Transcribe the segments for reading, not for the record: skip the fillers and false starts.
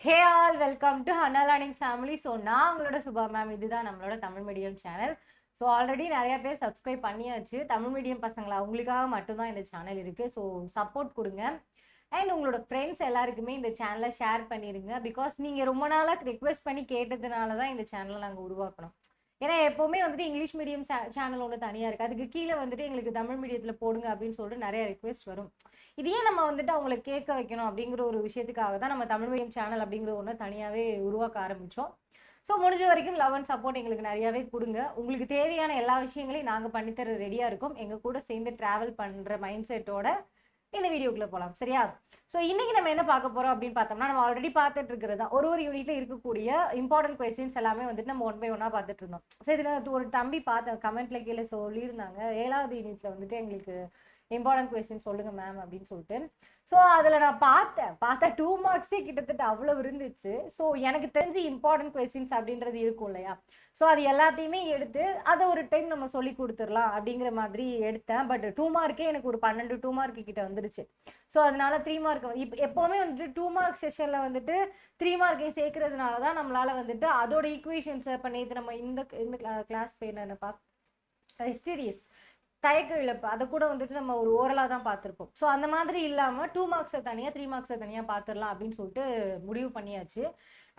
Hey all welcome to Hannah learning family. So நான் உங்களோட Subha ma'am. இதுதான் நம்மளோட Tamil medium channel. So already நிறைய பேர் சப்ஸ்கிரைப் பண்ணியாச்சு. தமிழ் மீடியம் பசங்களா அவங்களுக்காக மட்டும்தான் இந்த சேனல் இருக்குது. ஸோ சப்போர்ட் கொடுங்க. அண்ட் உங்களோட ஃப்ரெண்ட்ஸ் எல்லாருக்குமே இந்த சேனலை ஷேர் பண்ணிடுங்க. பிகாஸ் நீங்கள் ரொம்ப நாளாக ரிக்வெஸ்ட் பண்ணி கேட்டதுனால தான் இந்த சேனலை நாங்கள் உருவாக்கணும். ஏன்னா எப்போவுமே வந்துட்டு இங்கிலீஷ் மீடியம் சேனல் ஒன்று தனியாக இருக்குது. அதுக்கு கீழே வந்துட்டு எங்களுக்கு தமிழ் மீடியத்தில் போடுங்க அப்படின்னு சொல்லிட்டு நிறைய ரிக்வெஸ்ட் வரும். இதையே நம்ம வந்துட்டு அவங்களை கேட்க வைக்கணும் அப்படிங்கிற ஒரு விஷயத்துக்காக தான் நம்ம தமிழ் மீடியம் சேனல் அப்படிங்கிற ஒன்று தனியாகவே உருவாக்க ஆரம்பித்தோம். ஸோ முடிஞ்ச வரைக்கும் லவ் அண்ட் சப்போர்ட் எங்களுக்கு நிறையாவே கொடுங்க. உங்களுக்கு தேவையான எல்லா விஷயங்களையும் நாங்கள் பண்ணித்தர ரெடியாக இருக்கோம். எங்கள் கூட சேர்ந்து ட்ராவல் பண்ணுற மைண்ட் செட்டோட இந்த வீடியோக்குள்ளே போகலாம். சரியா? ஸோ இன்னைக்கு நம்ம என்ன பார்க்க போகிறோம் அப்படின்னு பார்த்தோம்னா, நம்ம ஆல்ரெடி பார்த்துட்டு இருக்கிறதா ஒரு யூனிட்ல இருக்கக்கூடிய இம்பார்ட்டன்ட் கொஸ்டின்ஸ் எல்லாமே வந்துட்டு நம்ம ஒன் பை ஒன்னா பார்த்துட்டு இருந்தோம். ஸோ இதில் ஒரு தம்பி பார்த்த கமெண்ட்ல கீழே சொல்லியிருந்தாங்க, 7வது யூனிட்ல வந்துட்டு எங்களுக்கு இம்பார்ட்டன்ட் கொஸ்டின் சொல்லுங்க மேம் அப்படின்னு சொல்லிட்டு. ஸோ அதில் நான் பார்த்தா 2 மார்க்ஸே கிட்டத்தட்ட அவ்வளோ இருந்துச்சு. ஸோ எனக்கு தெரிஞ்சு இம்பார்ட்டன்ட் கொஸ்டின்ஸ் அப்படின்றது இருக்கும் இல்லையா? ஸோ அது எல்லாத்தையுமே எடுத்து அதை ஒரு டைம் நம்ம சொல்லி கொடுத்துடலாம் அப்படிங்கிற மாதிரி எடுத்தேன். பட் 2 மார்க்கே எனக்கு ஒரு 12 2 மார்க் கிட்ட வந்துருச்சு. ஸோ அதனால 3 மார்க் இப்போ எப்போவுமே வந்துட்டு 2 மார்க் செஷனில் வந்துட்டு 3 மார்க்கையும் சேர்க்கறதுனால தான் நம்மளால வந்துட்டு அதோட ஈக்குவேஷன்ஸை பண்ணிட்டு நம்ம இந்த கிளாஸ் பேர் என்னப்பா ஹிஸ்டீரியஸ் தயக்க இழப்பு அதை கூட வந்துட்டு நம்ம ஒரு ஓரலாக தான் பார்த்துருப்போம். ஸோ அந்த மாதிரி இல்லாமல் 2 மார்க்ஸை தனியாக 3 மார்க்ஸை தனியாக பார்த்துடலாம் அப்படின்னு சொல்லிட்டு முடிவு பண்ணியாச்சு.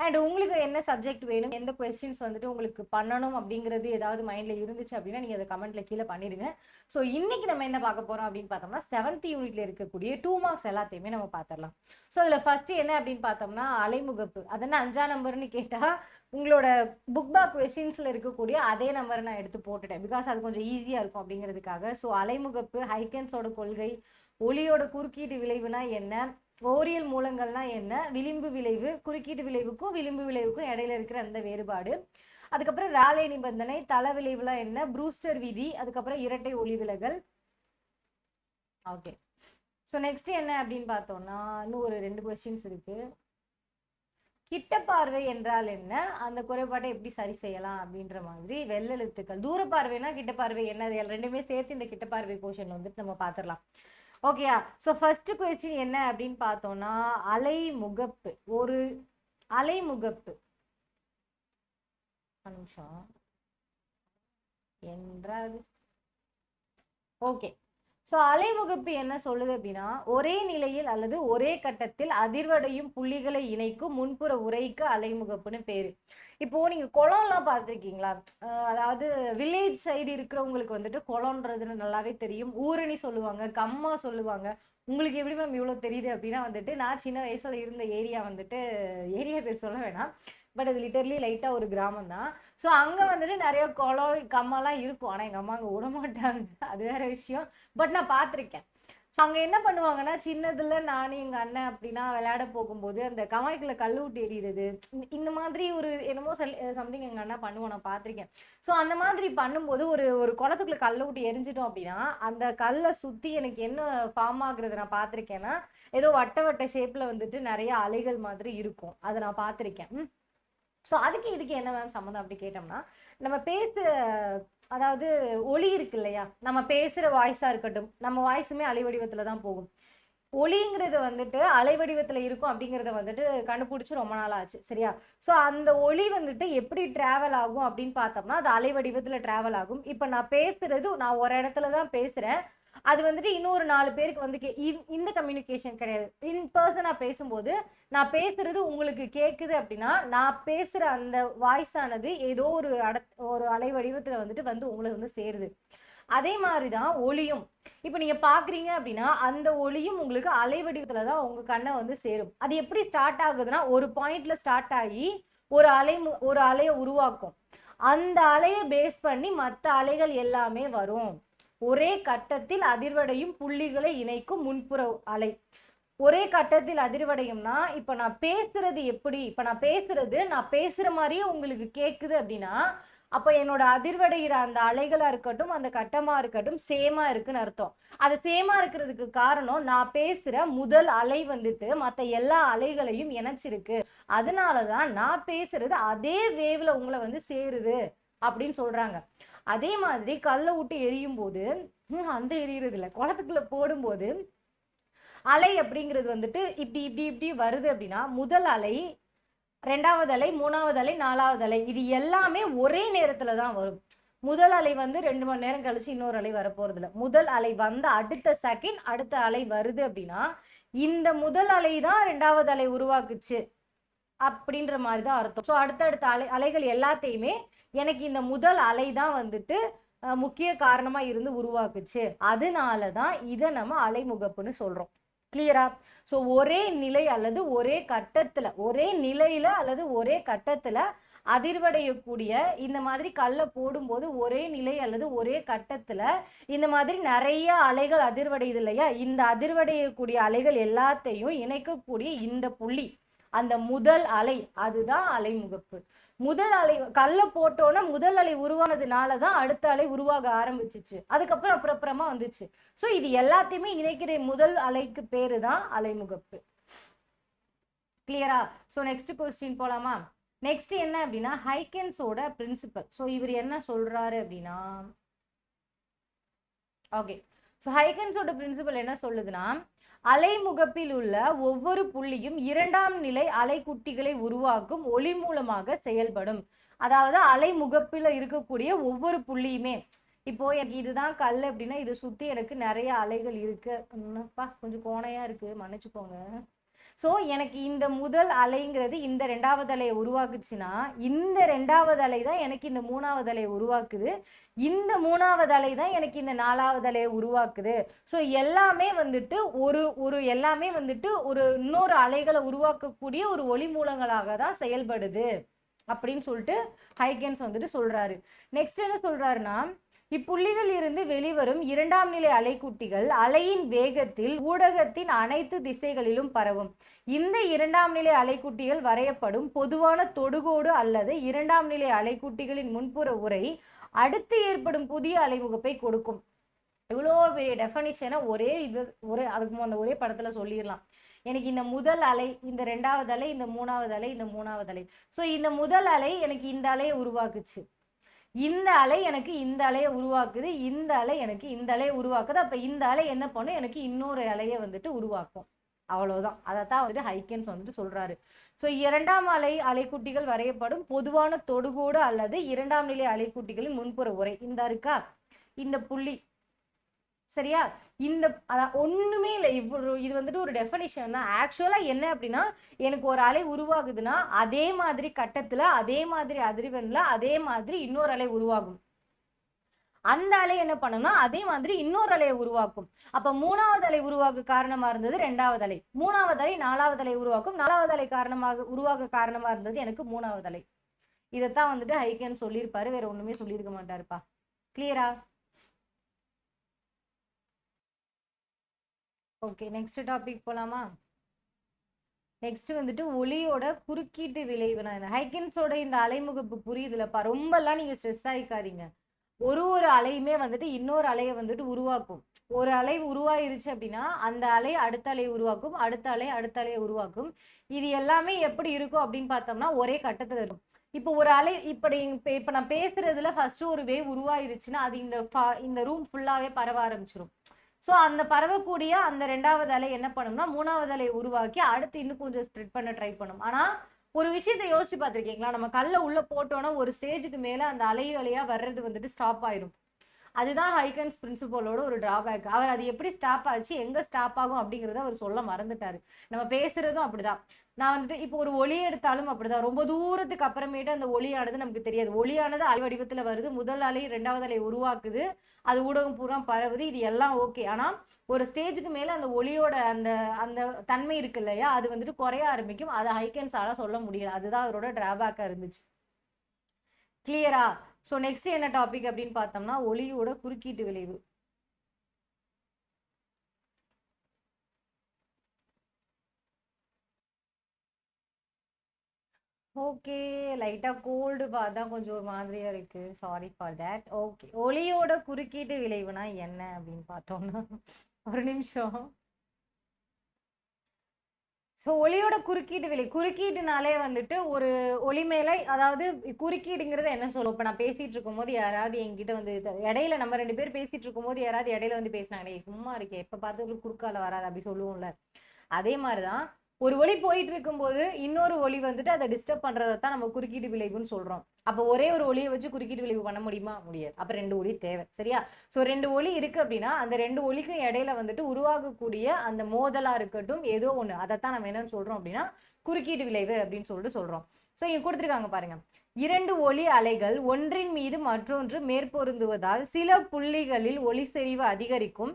அண்ட் உங்களுக்கு என்ன சப்ஜெக்ட் வேணும், எந்த கொஸ்டின்ஸ் வந்துட்டு உங்களுக்கு பண்ணணும் அப்படிங்கிறது ஏதாவது மைண்டில் இருந்துச்சு அப்படின்னா நீங்கள் அதை கமெண்ட்ல கீழே பண்ணிடுங்க. ஸோ இன்னைக்கு நம்ம என்ன பார்க்க போகிறோம் அப்படின்னு பார்த்தோம்னா 7th யூனிட்ல இருக்கக்கூடிய 2 மார்க்ஸ் எல்லாத்தையுமே நம்ம பார்த்துடலாம். ஸோ அதில் ஃபர்ஸ்ட் என்ன அப்படின்னு பார்த்தோம்னா அலைமுகப்பு. அதென்ன 5ஆம் நம்பர்னு கேட்டால் உங்களோட புக் பேக் கொஸ்டின்ஸ்ல இருக்கக்கூடிய அதே நம்பரை நான் எடுத்து போட்டுட்டேன். பிகாஸ் அது கொஞ்சம் ஈஸியாக இருக்கும் அப்படிங்கிறதுக்காக. ஸோ அலைமுகப்பு, ஹைகன்ஸோட கொள்கை, ஒளியோட குறுக்கீட்டு விளைவுனா என்ன, ஓரியல் மூலங்கள்னா என்ன, விளிம்பு விளைவு, குறுக்கீட்டு விளைவுக்கும் விளிம்பு விளைவுக்கும் இடையில இருக்கிற அந்த வேறுபாடு, அதுக்கப்புறம் ராலே நிபந்தனை, தள விளைவுலாம் என்ன, ப்ரூஸ்டர் விதி, அதுக்கப்புறம் இரட்டை ஒளி விலகல். ஓகே. ஸோ நெக்ஸ்ட் என்ன அப்படின்னு பார்த்தோம்னா இன்னும் ஒரு 2 கொஸ்டின்ஸ் இருக்கு. கிட்ட பார்வை என்றால் என்ன, அந்த குறைபாட்டை எப்படி சரி செய்யலாம் அப்படின்ற மாதிரி வெள்ளெழுத்துக்கள். தூர பார்வைனா கிட்ட பார்வை என்ன, ரெண்டுமே சேர்த்து இந்த கிட்ட பார்வை போர்ஷன்ல வந்துட்டு நம்ம பார்த்துடலாம். ஓகேயா? ஸோ ஃபர்ஸ்ட் கொஸ்டின் என்ன அப்படின்னு பார்த்தோம்னா அலைமுகப்பு. ஒரு அலைமுகப்பு நிமிஷம் என்றால் ஓகே. ஸோ அலைமுகப்பு என்ன சொல்லுது அப்படின்னா, ஒரே நிலையில் அல்லது ஒரே கட்டத்தில் அதிர்வடையும் புள்ளிகளை இணைக்கும் முன்புற உரைக்கு அலைமுகப்புன்னு பேரு. இப்போ நீங்க குளம்லாம் பார்த்துருக்கீங்களா? அதாவது வில்லேஜ் சைடு இருக்கிறவங்களுக்கு வந்துட்டு குளம்ன்றது நல்லாவே தெரியும். ஊரணி சொல்லுவாங்க, கம்மா சொல்லுவாங்க. உங்களுக்கு எப்படி மேம் இவ்வளோ தெரியுது அப்படின்னா வந்துட்டு நான் சின்ன வயசுல இருந்த ஏரியா வந்துட்டு ஏரியா பேர் சொல்ல வேணாம், பட் அது லிட்டர்லி லைட்டா ஒரு கிராமம் தான். ஸோ அங்க வந்துட்டு நிறைய குளம் கம்மாலாம் இருக்கும். ஆனா எங்க அம்மா அங்க விட மாட்டாங்க, அது வேற விஷயம். பட் நான் பார்த்துருக்கேன். ஸோ அங்க என்ன பண்ணுவாங்கன்னா, சின்னதுல நானும் எங்க அண்ணன் அப்படின்னா விளையாட போகும்போது அந்த கமாய்க்குள்ள கல் விட்டு எறிகிறது, இந்த மாதிரி ஒரு என்னமோ சம்திங் எங்க அண்ணா பண்ணுவோம், நான் பார்த்துருக்கேன். ஸோ அந்த மாதிரி பண்ணும்போது ஒரு ஒரு குளத்துக்குள்ள கல்லை விட்டு எரிஞ்சிட்டோம் அப்படின்னா அந்த கல்லை சுத்தி எனக்கு என்ன ஃபார்ம் ஆகுறது நான் பார்த்துருக்கேன்னா, ஏதோ வட்ட வட்ட ஷேப்ல வந்துட்டு நிறைய அலைகள் மாதிரி இருக்கும். அதை நான் பார்த்துருக்கேன். ஸோ அதுக்கு இதுக்கு என்ன மேம் சம்மந்தம் அப்படி கேட்டோம்னா, நம்ம பேசுகிற அதாவது ஒலி இருக்கு இல்லையா, நம்ம பேசுகிற வாய்ஸாக இருக்கட்டும், நம்ம வாய்ஸுமே அலைவடிவத்தில் தான் போகும். ஒலிங்கிறது வந்துட்டு அலைவடிவத்தில் இருக்கும் அப்படிங்கிறத வந்துட்டு கண்டுபிடிச்சி ரொம்ப நாள் ஆச்சு. சரியா? ஸோ அந்த ஒலி வந்துட்டு எப்படி ட்ராவல் ஆகும் அப்படின்னு பார்த்தோம்னா அது அலைவடிவத்தில் ட்ராவல் ஆகும். இப்போ நான் பேசுறது நான் ஒரு இடத்துல தான் பேசுகிறேன், அது வந்துட்டு இன்னொரு 4 பேருக்கு வந்து இந்த கம்யூனிகேஷன் கிடையாது. இன் பர்சனா பேசும்போது நான் பேசுறது உங்களுக்கு கேட்குது அப்படின்னா நான் பேசுற அந்த வாய்ஸ் ஆனது ஏதோ ஒரு அலை வடிவத்துல வந்துட்டு வந்து உங்களுக்கு வந்து சேருது. அதே மாதிரிதான் ஒளியும். இப்ப நீங்க பாக்குறீங்க அப்படின்னா அந்த ஒளியும் உங்களுக்கு அலை வடிவத்துலதான் உங்க கண்ணை வந்து சேரும். அது எப்படி ஸ்டார்ட் ஆகுதுன்னா ஒரு பாயிண்ட்ல ஸ்டார்ட் ஆகி ஒரு அலையை உருவாக்கும். அந்த அலையை பேஸ் பண்ணி மற்ற அலைகள் எல்லாமே வரும். ஒரே கட்டத்தில் அதிர்வடையும் புள்ளிகளை இணைக்கும் முன்புற அலை. ஒரே கட்டத்தில் அதிர்வடையும்னா இப்ப நான் பேசுறது எப்படி, இப்ப நான் பேசுற மாதிரியே உங்களுக்கு கேக்குது அப்படின்னா அப்ப என்னோட அதிர்வடைகிற அந்த அலைகளா இருக்கட்டும் அந்த கட்டமா இருக்கட்டும் சேமா இருக்குன்னு அர்த்தம். அது சேமா இருக்கிறதுக்கு காரணம் நான் பேசுற முதல் அலை வந்துட்டு மற்ற எல்லா அலைகளையும் இணைச்சிருக்கு. அதனாலதான் நான் பேசுறது அதே வேவ்ல உங்களை வந்து சேருது அப்படின்னு சொல்றாங்க. அதே மாதிரி கல்லை விட்டு எரியும் போது அந்த எரியறது இல்லை, குளத்துக்குள்ள போடும்போது அலை அப்படிங்கிறது வந்துட்டு இப்படி இப்படி இப்படி வருது அப்படின்னா முதல் அலை ரெண்டாவது அலை, மூணாவது அலை, நாலாவது அலை, இது எல்லாமே ஒரே நேரத்துல தான் வரும். முதல் அலை வந்து 2 மணி நேரம் கழிச்சு இன்னொரு அலை வரப்போறது இல்லை. முதல் அலை வந்த அடுத்த செகண்ட் அடுத்த அலை வருது அப்படின்னா இந்த முதல் அலை தான் ரெண்டாவது அலை உருவாக்குச்சு அப்படின்ற மாதிரி தான் அர்த்தம். ஸோ அடுத்தடுத்த அலைகள் எல்லாத்தையுமே எனக்கு இந்த முதல் அலை தான் வந்துட்டு முக்கிய காரணமா இருந்து உருவாக்குச்சு. அதனாலதான் இதை நம்ம அலைமுகப்புன்னு சொல்றோம். கிளியரா? ஸோ ஒரே நிலை அல்லது ஒரே கட்டத்துல, ஒரே நிலையில அல்லது ஒரே கட்டத்துல அதிர்வடையக்கூடிய இந்த மாதிரி கல்லை போடும்போது ஒரே நிலை அல்லது ஒரே கட்டத்துல இந்த மாதிரி நிறைய அலைகள் அதிர்வடையுது இல்லையா? இந்த அதிர்வடையக்கூடிய அலைகள் எல்லாத்தையும் இணைக்கக்கூடிய இந்த புள்ளி, அந்த முதல் அலை, அதுதான் அலைமுகப்பு. முதல் அலை கல்லை போட்டோன்னா முதல் அலை உருவானதுனாலதான் அடுத்த அலை உருவாக ஆரம்பிச்சிச்சு. அதுக்கப்புறம் அப்புறமா வந்துச்சு. ஸோ இது எல்லாத்தையுமே இணைக்கிற முதல் அலைக்கு பேரு தான் அலைமுகப்பு. கிளியரா? ஸோ நெக்ஸ்ட் கொஸ்டின் போலாமா? நெக்ஸ்ட் என்ன அப்படின்னா ஹைகன்ஸோட பிரின்சிபல். ஸோ இவர் என்ன சொல்றாரு அப்படின்னா, ஓகே, ஸோ ஹைகன்ஸோட பிரின்சிபல் என்ன சொல்லுதுன்னா, அலைமுகப்பில் உள்ள ஒவ்வொரு புள்ளியும் இரண்டாம் நிலை அலைக்குட்டிகளை உருவாக்கும் ஒளி மூலமாக செயல்படும். அதாவது அலைமுகப்பில் இருக்கக்கூடிய ஒவ்வொரு புள்ளியுமே, இப்போ எனக்கு இதுதான் கல் அப்படின்னா இதை சுத்தி எனக்கு நிறைய அலைகள் இருக்கு. கொஞ்சம் கோணையா இருக்கு, மன்னிச்சுக்கோங்க. ஸோ எனக்கு இந்த முதல் அலைங்கிறது இந்த ரெண்டாவது அலையை உருவாக்குச்சுன்னா இந்த ரெண்டாவது அலை தான் எனக்கு இந்த மூணாவது அலையை உருவாக்குது. இந்த மூணாவது அலை தான் எனக்கு இந்த நாலாவது அலையை உருவாக்குது. ஸோ எல்லாமே வந்துட்டு எல்லாமே வந்துட்டு ஒரு இன்னொரு அலைகளை உருவாக்கக்கூடிய ஒரு ஒளி மூலங்களாக தான் செயல்படுது அப்படின்னு சொல்லிட்டு ஹைகன்ஸ் வந்துட்டு சொல்றாரு. நெக்ஸ்ட் என்ன சொல்றாருன்னா, இப்புள்ளிகள் இருந்து வெளிவரும் இரண்டாம் நிலை அலைக்குட்டிகள் அலையின் வேகத்தில் ஊடகத்தின் அனைத்து திசைகளிலும் பரவும். இந்த இரண்டாம் நிலை அலைக்குட்டிகள் வரையப்படும் பொதுவான தொடுகோடு அல்லது இரண்டாம் நிலை அலைக்குட்டிகளின் முன்புற உரை அடுத்து ஏற்படும் புதிய அலைமுகப்பை கொடுக்கும். இவ்வளோ பெரிய டெஃபனிஷனை ஒரே படத்துல சொல்லிடலாம். எனக்கு இந்த முதல் அலை, இந்த ரெண்டாவது அலை, இந்த மூணாவது அலை, இந்த மூணாவது அலை. ஸோ இந்த முதல் அலை எனக்கு இந்த அலையை உருவாக்குச்சு, இந்த அலை எனக்கு இந்த அலையை உருவாக்குது, இந்த அலை எனக்கு இந்த அலையை உருவாக்குது. அப்ப இந்த அலை என்ன பண்ணும், எனக்கு இன்னொரு அலையை வந்துட்டு உருவாக்கும். அவ்வளவுதான். அதைத்தான் வந்துட்டு ஹைகன்ஸ் வந்துட்டு சொல்றாரு. ஸோ இரண்டாம் அலைக்குட்டிகள் வரையப்படும் பொதுவான தொடுகோடு அல்லது இரண்டாம் நிலை அலைக்குட்டிகளின் முன்புற உரை இந்த இருக்கா, இந்த புள்ளி, சரியா? இந்த ஒண்ணுமே இல்லை. இது வந்துட்டு ஒரு டெஃபனிஷன் தான். ஆக்சுவலா என்ன அப்படின்னா, எனக்கு ஒரு அலை உருவாகுதுன்னா அதே மாதிரி கட்டத்துல, அதே மாதிரி அதிர்வெண்ல, அதே மாதிரி இன்னொரு அலை உருவாகும். அந்த அலை என்ன பண்ணும்னா அதே மாதிரி இன்னொரு அலையை உருவாக்கும். அப்ப மூணாவது அலை உருவாக்க காரணமா இருந்தது ரெண்டாவது அலை, மூணாவது அலை நாலாவது அலை உருவாக்கும், நாலாவது அலை உருவாக்க காரணமா இருந்தது எனக்கு மூணாவது அலை. இதைத்தான் வந்துட்டு ஹைகன் சொல்லியிருப்பாரு, வேற ஒண்ணுமே சொல்லியிருக்க மாட்டாருப்பா. கிளியரா? ஓகே, நெக்ஸ்ட் டாபிக் போலாமா? நெக்ஸ்ட் வந்துட்டு ஒளியோட குறுக்கீட்டு விளைவு. ஹைகன்ஸோட இந்த அலைமுகப்பு புரியுதுலப்பா, ரொம்பலாம் நீங்க ஸ்ட்ரெஸ் ஆகிக்காதீங்க. ஒரு அலையுமே வந்துட்டு இன்னொரு அலையை வந்துட்டு உருவாக்கும். ஒரு அலை உருவாயிருச்சு அப்படின்னா அந்த அலை அடுத்த அலையை உருவாக்கும், அடுத்த அலை அடுத்த அலையை உருவாக்கும். இது எல்லாமே எப்படி இருக்கும் அப்படின்னு பார்த்தோம்னா ஒரே கட்டத்துல இருக்கும். இப்போ ஒரு அலை இப்ப நான் பேசுறதுல ஃபர்ஸ்ட் ஒரு வேவ் உருவாயிருச்சுன்னா அது இந்த ரூம் ஃபுல்லாவே பரவ ஆரம்பிச்சிடும். ஸோ அந்த பரவக்கூடிய அந்த ரெண்டாவது அலை என்ன பண்ணும்னா மூணாவது அலையை உருவாக்கி அடுத்து இன்னும் கொஞ்சம் ஸ்ப்ரெட் பண்ண ட்ரை பண்ணும். ஆனா ஒரு விஷயத்த யோசிச்சு பார்த்துருக்கீங்களா, நம்ம கல்ல உள்ள போட்டோன்னா ஒரு ஸ்டேஜுக்கு மேல அந்த அலையா வர்றது வந்துட்டு ஸ்டாப் ஆயிடும். அதுதான் ஹைகன்ஸ் பிரின்சிபலோட ஒரு டிராபேக். அவர் அது எப்படி ஸ்டாப் ஆச்சு, எங்க ஸ்டாப் ஆகும் அப்படிங்கறத அவர் சொல்ல மறந்துட்டாரு. நம்ம பேசுறதும் அப்படிதான். நான் வந்துட்டு இப்போ ஒரு ஒளி எடுத்தாலும் அப்படிதான், ரொம்ப தூரத்துக்கு அப்புறமேட்டு அந்த ஒளியானது நமக்கு தெரியாது. ஒளியானது அலை வடிவத்துல வருது, முதல் அலை ரெண்டாவது அலை உருவாக்குது, அது ஊடகம் பூரா பரவுது, இது எல்லாம் ஓகே. ஆனா ஒரு ஸ்டேஜுக்கு மேல அந்த ஒளியோட அந்த அந்த தன்மை இருக்கு இல்லையா, அது வந்துட்டு குறைய ஆரம்பிக்கும். அதை ஹைகன்ஸால சொல்ல முடியல. அதுதான் அவரோட டிராபேக்கா இருந்துச்சு. கிளியரா? ஸோ நெக்ஸ்ட் என்ன டாபிக் அப்படின்னு பார்த்தோம்னா ஒளியோட குறுக்கீட்டு விளைவு. ஓகே, லைட்டா கோல்டு தான் கொஞ்சம் ஒரு மாதிரியா இருக்கு, சாரி ஃபார் தட். ஓகே, ஒளியோட குறுக்கீட்டு விளைவுனா என்ன அப்படின்னு பார்த்தோம்னா ஒரு நிமிஷம். ஸோ ஒளியோட குறுக்கீட்டு விலை, குறுக்கீட்டுனாலே வந்துட்டு ஒரு ஒளி மேலே, அதாவது குறுக்கீடுங்கிறத என்ன சொல்லுவோம், இப்போ நான் பேசிட்டு இருக்கும் போது யாராவது என்கிட்ட வந்து இடையில நம்ம 2 பேர் பேசிட்டு இருக்கும் போது யாராவது இடையில வந்து பேசினாங்க, சும்மா இருக்கே எப்போ பார்த்து குறுக்கால வராது அப்படி சொல்லுவோம்ல, அதே மாதிரிதான் ஒரு ஒளி போயிட்டு இருக்கும்போது இன்னொரு ஒளி வந்துட்டு அதை டிஸ்டர்ப் பண்றதை தான் நம்ம குறுக்கீட்டு விளைவுன்னு சொல்றோம். அப்போ ஒரே ஒரு ஒளியை வச்சு குறுக்கீட்டு விளைவு பண்ண முடியுமா? முடியாது. அப்ப 2 ஒளி தேவை. சரியா? சோ 2 ஒளி இருக்கு அப்படின்னா அந்த 2 ஒளிக்கும் இடையில வந்துட்டு உருவாகக்கூடிய அந்த மோதலா இருக்கட்டும் ஏதோ ஒண்ணு, அதைத்தான் நம்ம என்னன்னு சொல்றோம் அப்படின்னா குறுக்கீட்டு விளைவு அப்படின்னு சொல்லிட்டு சொல்றோம். சோ இங்க கொடுத்துருக்காங்க பாருங்க. 2 ஒளி அலைகள் ஒன்றின் மீது மற்றொன்று மேற்பொருந்துவதால் சில புள்ளிகளில் ஒளி செறிவு அதிகரிக்கும்,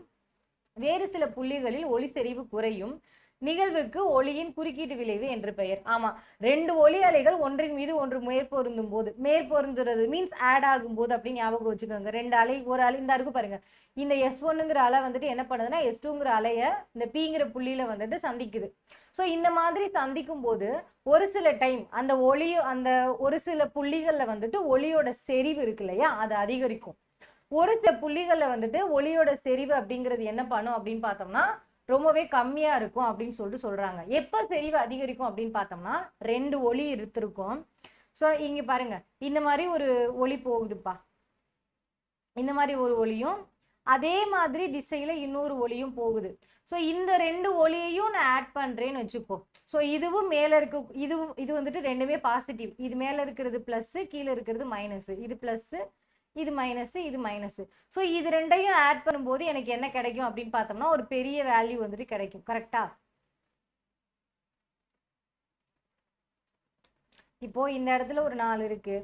வேறு சில புள்ளிகளில் ஒளி செறிவு குறையும் நிகழ்வுக்கு ஒளியின் குறுக்கீட்டு விளைவு என்று பெயர். ஆமா, 2 ஒளி அலைகள் ஒன்றின் மீது ஒன்று மேற்பொருந்தும் போது, மேற்பொருந்துறது மீன்ஸ் ஆட் ஆகும் போது அப்படின்னு ஞாபகம் வச்சுக்கோங்க. 2 அலை, ஒரு அலை இந்த இருக்கு பாருங்க, இந்த S1ங்கிற அலை வந்துட்டு என்ன பண்ணுதுன்னா S2ங்கிற அலைய இந்த Pங்கிற புள்ளியில வந்துட்டு சந்திக்குது. ஸோ இந்த மாதிரி சந்திக்கும் போது ஒரு சில டைம் அந்த ஒளி, அந்த ஒரு சில புள்ளிகள்ல வந்துட்டு ஒளியோட செறிவு இருக்கு இல்லையா, அது அதிகரிக்கும். ஒரு சில புள்ளிகள்ல வந்துட்டு ஒளியோட செறிவு அப்படிங்கிறது என்ன பண்ணும் அப்படின்னு பார்த்தோம்னா ரொம்பவே கம்மியா இருக்கும் அப்படின்னு சொல்லிட்டு சொல்றாங்க. எப்ப செறிவு அதிகரிக்கும் அப்படின்னு பார்த்தோம்னா 2 ஒளி இருக்கும். ஸோ இங்க பாருங்க, இந்த மாதிரி ஒரு ஒளி போகுதுப்பா, இந்த மாதிரி ஒரு ஒளியும் அதே மாதிரி திசையில இன்னொரு ஒளியும் போகுது. ஸோ இந்த 2 ஒளியையும் நான் ஆட் பண்றேன்னு வச்சுக்கோ. ஸோ இதுவும் மேல இருக்கு, இது வந்துட்டு ரெண்டுமே பாசிட்டிவ், இது மேல இருக்கிறது பிளஸ், கீழே இருக்கிறது மைனஸ், இது பிளஸ் இது மைனஸ் இது மைனஸ். ஸோ இது ரெண்டையும் ஆட் பண்ணும்போது எனக்கு என்ன கிடைக்கும் அப்படின்னு பார்த்தோம்னா ஒரு பெரிய வேல்யூ வந்துட்டு கிடைக்கும். கரெக்டா? இப்போ இந்த இடத்துல ஒரு 4 இருக்கு,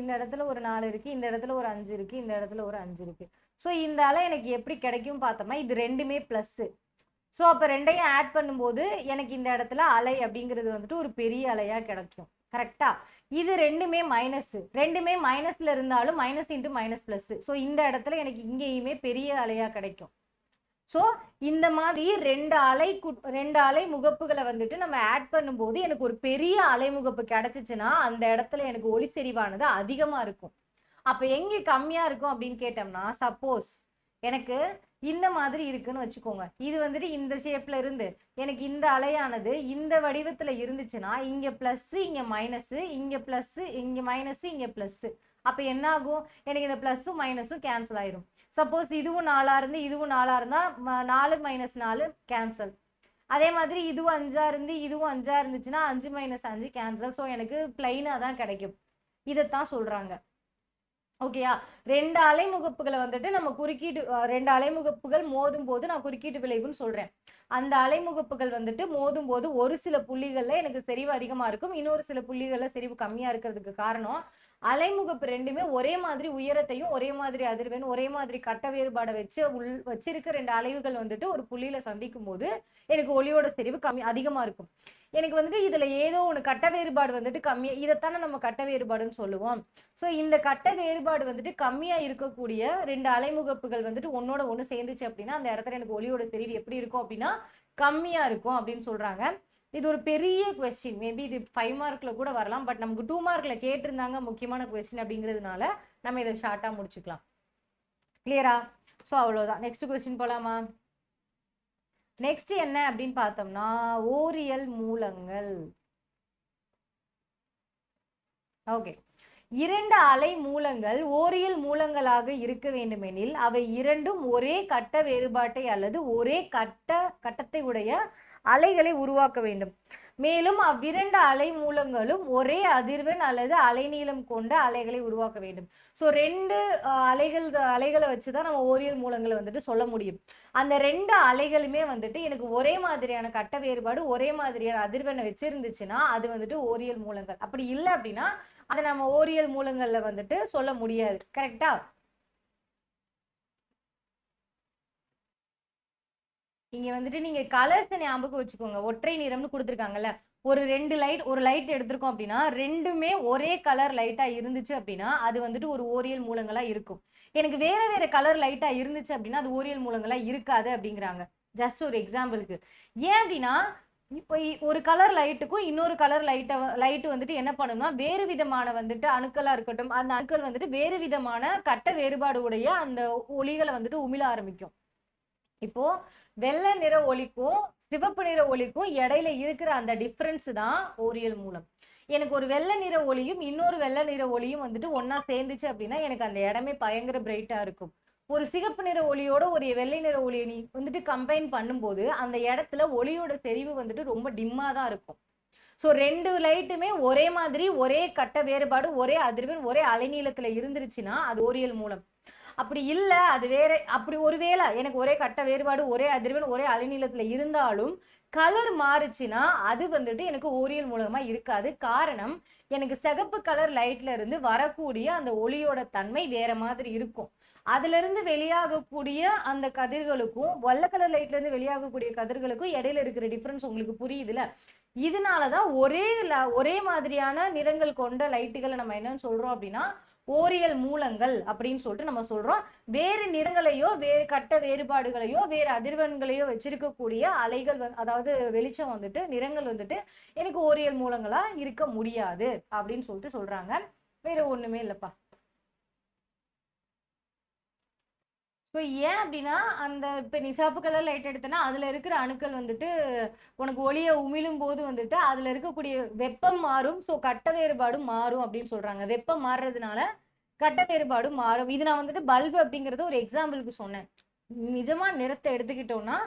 இந்த இடத்துல ஒரு 4 இருக்கு, இந்த இடத்துல ஒரு 5 இருக்கு, இந்த இடத்துல ஒரு 5 இருக்கு. ஸோ இந்த அலை எனக்கு எப்படி கிடைக்கும் பார்த்தோம்னா இது ரெண்டுமே பிளஸ். ஸோ அப்போ ரெண்டையும் ஆட் பண்ணும்போது எனக்கு இந்த இடத்துல அலை அப்படிங்கிறது வந்துட்டு ஒரு பெரிய அலையா கிடைக்கும். கரெக்டா? இது ரெண்டுமே மைனஸ், ரெண்டுமே மைனஸ்ல இருந்தாலும் minus into minus plus. So இந்த இடத்துல எனக்கு இங்கேயுமே பெரிய அலையா கிடைக்கும். ஸோ இந்த மாதிரி ரெண்டு அலை முகப்புகளை வந்துட்டு நம்ம ஆட் பண்ணும்போது எனக்கு ஒரு பெரிய அலை முகப்பு கிடைச்சிச்சுன்னா அந்த இடத்துல எனக்கு ஒளி செறிவானது அதிகமா இருக்கும். அப்ப எங்க கம்மியா இருக்கும் அப்படின்னு கேட்டோம்னா, சப்போஸ் எனக்கு இந்த மாதிரி இருக்குன்னு வச்சுக்கோங்க, இது வந்துட்டு இந்த ஷேப்ல இருந்து எனக்கு இந்த அலையானது இந்த வடிவத்துல இருந்துச்சுன்னா இங்க பிளஸ் இங்க மைனஸ், இங்க பிளஸ் இங்க மைனஸ் இங்க பிளஸ். அப்ப என்ன ஆகும், எனக்கு இந்த பிளஸும் மைனஸும் கேன்சல் ஆயிரும். சப்போஸ் இதுவும் 4 இருந்து இதுவும் 4 இருந்தா 4 மைனஸ் 4 கேன்சல். அதே மாதிரி இதுவும் 5 இருந்து இதுவும் 5 இருந்துச்சுன்னா 5 மைனஸ் 5 கேன்சல். ஸோ எனக்கு பிளைனா தான் கிடைக்கும். இதைத்தான் சொல்றாங்க. ஓகேயா? 2 அலைமுகப்புகளை வந்துட்டு நம்ம குறுக்கீட்டு 2 அலைமுகப்புகள் மோதும் போது நான் குறுக்கீட்டு விளைவுன்னு சொல்றேன். அந்த அலைமுகப்புகள் வந்துட்டு மோதும் போது ஒரு சில புள்ளிகள்ல எனக்கு செறிவு அதிகமா இருக்கும், இன்னொரு சில புள்ளிகள்ல செறிவு கம்மியா இருக்கிறதுக்கு காரணம் அலைமுகப்பு ரெண்டுமே ஒரே மாதிரி உயரத்தையும் ஒரே மாதிரி அதிர்வெண் ஒரே மாதிரி கட்ட வேறுபாடை வச்சிருக்க 2 அலைவுகள் வந்துட்டு ஒரு புள்ளியில சந்திக்கும் போது எனக்கு ஒளியோட செறிவு அதிகமா இருக்கும். எனக்கு வந்துட்டு இதுல ஏதோ ஒண்ணு கட்ட வேறுபாடு வந்துட்டு கம்மியா, இதைத்தானே நம்ம கட்ட வேறுபாடுன்னு சொல்லுவோம். ஸோ இந்த கட்ட வேறுபாடு வந்துட்டு கம்மியா இருக்கக்கூடிய 2 அலைமுகப்புகள் வந்துட்டு ஒன்னோட ஒண்ணு சேர்ந்துச்சு அப்படின்னா அந்த இடத்துல எனக்கு ஒளியோட செறிவு எப்படி இருக்கும் அப்படின்னா கம்மியா இருக்கும் அப்படின்னு சொல்றாங்க. இது ஒரு பெரிய கொஸ்டின், மேபி இது 5 மார்க்ல கூட வரலாம், பட் நமக்கு 2 மார்க்ல கேட்டிருந்தாங்க முக்கியமான கொஸ்டின் அப்படிங்கிறதுனால நம்ம இதை ஷார்ட்டா முடிச்சுக்கலாம். கிளியரா? ஸோ அவ்வளவுதான். நெக்ஸ்ட் கொஸ்டின் போலாமா? நெக்ஸ்ட் என்ன அப்படின்னு பார்த்தோம்னா ஓரியல் மூலங்கள். ஓகே, 2 அலை மூலங்கள் ஓரியல் மூலங்களாக இருக்க வேண்டுமெனில் அவை இரண்டும் ஒரே கட்ட வேறுபாட்டை அல்லது ஒரே கட்டத்தை உடைய அலைகளை உருவாக்க வேண்டும். மேலும் அவ்விரண்டு அலை மூலங்களும் ஒரே அதிர்வெண் அல்லது அலைநீளம் கொண்ட அலைகளை உருவாக்க வேண்டும். ஸோ 2 அலைகளை வச்சுதான் நம்ம ஓரியல் மூலங்களை வந்துட்டு சொல்ல முடியும். அந்த 2 அலைகளுமே வந்துட்டு எனக்கு ஒரே மாதிரியான கட்ட வேறுபாடு ஒரே மாதிரியான அதிர்வெண்ணை வச்சிருந்துச்சுன்னா அது வந்துட்டு ஓரியல் மூலங்கள். அப்படி இல்லை அப்படின்னா அதை நம்ம ஓரியல் மூலங்கள்ல வந்துட்டு சொல்ல முடியாது. கரெக்டா? இங்க வந்துட்டு நீங்க கலர்ஸ் ஞாபகம் வச்சுக்கோங்க. ஒற்றை நிறம்னு கொடுத்துருக்காங்கல்ல, ஒரு லைட் எடுத்திருக்கோம் அப்படின்னா ரெண்டுமே ஒரே கலர் லைட்டா இருந்துச்சு அப்படின்னா அது வந்துட்டு ஒரு ஓரியல் மூலங்களா இருக்கும். எனக்கு வேற வேற கலர் லைட்டா இருந்துச்சு அப்படின்னா அது ஓரியல் மூலங்களா இருக்காது அப்படிங்கிறாங்க. ஜஸ்ட் ஒரு எக்ஸாம்பிளுக்கு. ஏன் அப்படின்னா இப்போ ஒரு கலர் லைட்டுக்கும் இன்னொரு கலர் லைட்டு வந்துட்டு என்ன பண்ணும்னா வேறு விதமான வந்துட்டு அணுக்களா இருக்கட்டும், அந்த அணுக்கள் வந்துட்டு வேறு விதமான கட்ட வேறுபாடு உடைய அந்த ஒளிகளை வந்துட்டு உமிழ ஆரம்பிக்கும். இப்போ வெள்ளை நிற ஒளிக்கும் சிவப்பு நிற ஒளிக்கும் இடையில இருக்கிற அந்த டிஃபரன்ஸ் தான் ஓரியல் மூலம். எனக்கு ஒரு வெள்ளை நிற ஒளியும் இன்னொரு வெள்ளை நிற ஒளியும் வந்துட்டு ஒன்னா சேர்ந்துச்சு அப்படின்னா எனக்கு அந்த இடமே பயங்கர பிரைட்டா இருக்கும். ஒரு சிகப்பு நிற ஒளியோட ஒரு வெள்ளை நிற ஒளியை நீ வந்துட்டு கம்பைன் பண்ணும்போது அந்த இடத்துல ஒளியோட செறிவு வந்துட்டு ரொம்ப டிம்மா தான் இருக்கும். ஸோ 2 லைட்டுமே ஒரே மாதிரி, ஒரே கட்ட வேறுபாடு, ஒரே அதிர்வெண், ஒரே அலைநீளத்துல இருந்துருச்சுன்னா அது ஓரியல் மூலம். அப்படி இல்ல, அது வேற, அப்படி ஒருவேளை எனக்கு ஒரே கட்ட வேறுபாடு, ஒரே அதிர்வெண், ஒரே அலைநீளத்துல இருந்தாலும் கலர் மாறுச்சுன்னா அது வந்துட்டு எனக்கு ஓரியல் மூலமா இருக்காது. காரணம், எனக்கு சிகப்பு கலர் லைட்ல இருந்து வரக்கூடிய அந்த ஒளியோட தன்மை வேற மாதிரி இருக்கும். அதுல இருந்து வெளியாகக்கூடிய அந்த கதிர்களுக்கும் வெள்ளை கலர் லைட்ல இருந்து வெளியாகக்கூடிய கதிர்களுக்கும் இடையில இருக்கிற டிஃபரன்ஸ் உங்களுக்கு புரியுதுல? இதனாலதான் ஒரே மாதிரியான நிறங்கள் கொண்ட லைட்டுகளை நம்ம என்னன்னு சொல்றோம் அப்படின்னா ஓரியல் மூலங்கள் அப்படின்னு சொல்லிட்டு நம்ம சொல்றோம். வேறு நிறங்களையோ, வேறு கட்ட வேறுபாடுகளையோ, வேறு அதிர்வெண்களையோ வச்சிருக்கக்கூடிய அலைகள் அதாவது வெளிச்சம் வந்துட்டு, நிறங்கள் வந்துட்டு எனக்கு ஓரியல் மூலங்களா இருக்க முடியாது அப்படின்னு சொல்லிட்டு சொல்றாங்க. வேற ஒண்ணுமே இல்லப்பா. ஸோ ஏன் அப்படின்னா, அந்த இப்போ நீ சிவப்பு கலர் லைட் எடுத்தனா அதுல இருக்கிற அணுக்கள் வந்துட்டு உனக்கு ஒளியை உமிழும் போது வந்துட்டு அதுல இருக்கக்கூடிய வெப்பம் மாறும். ஸோ கட்ட வேறுபாடும் மாறும் அப்படின்னு சொல்றாங்க. வெப்பம் மாறுறதுனால கட்ட வேறுபாடும் மாறும். இது நான் வந்துட்டு பல்பு அப்படிங்கறது ஒரு எக்ஸாம்பிளுக்கு சொன்னேன். நிஜமா நிறத்தை எடுத்துக்கிட்டோம்னா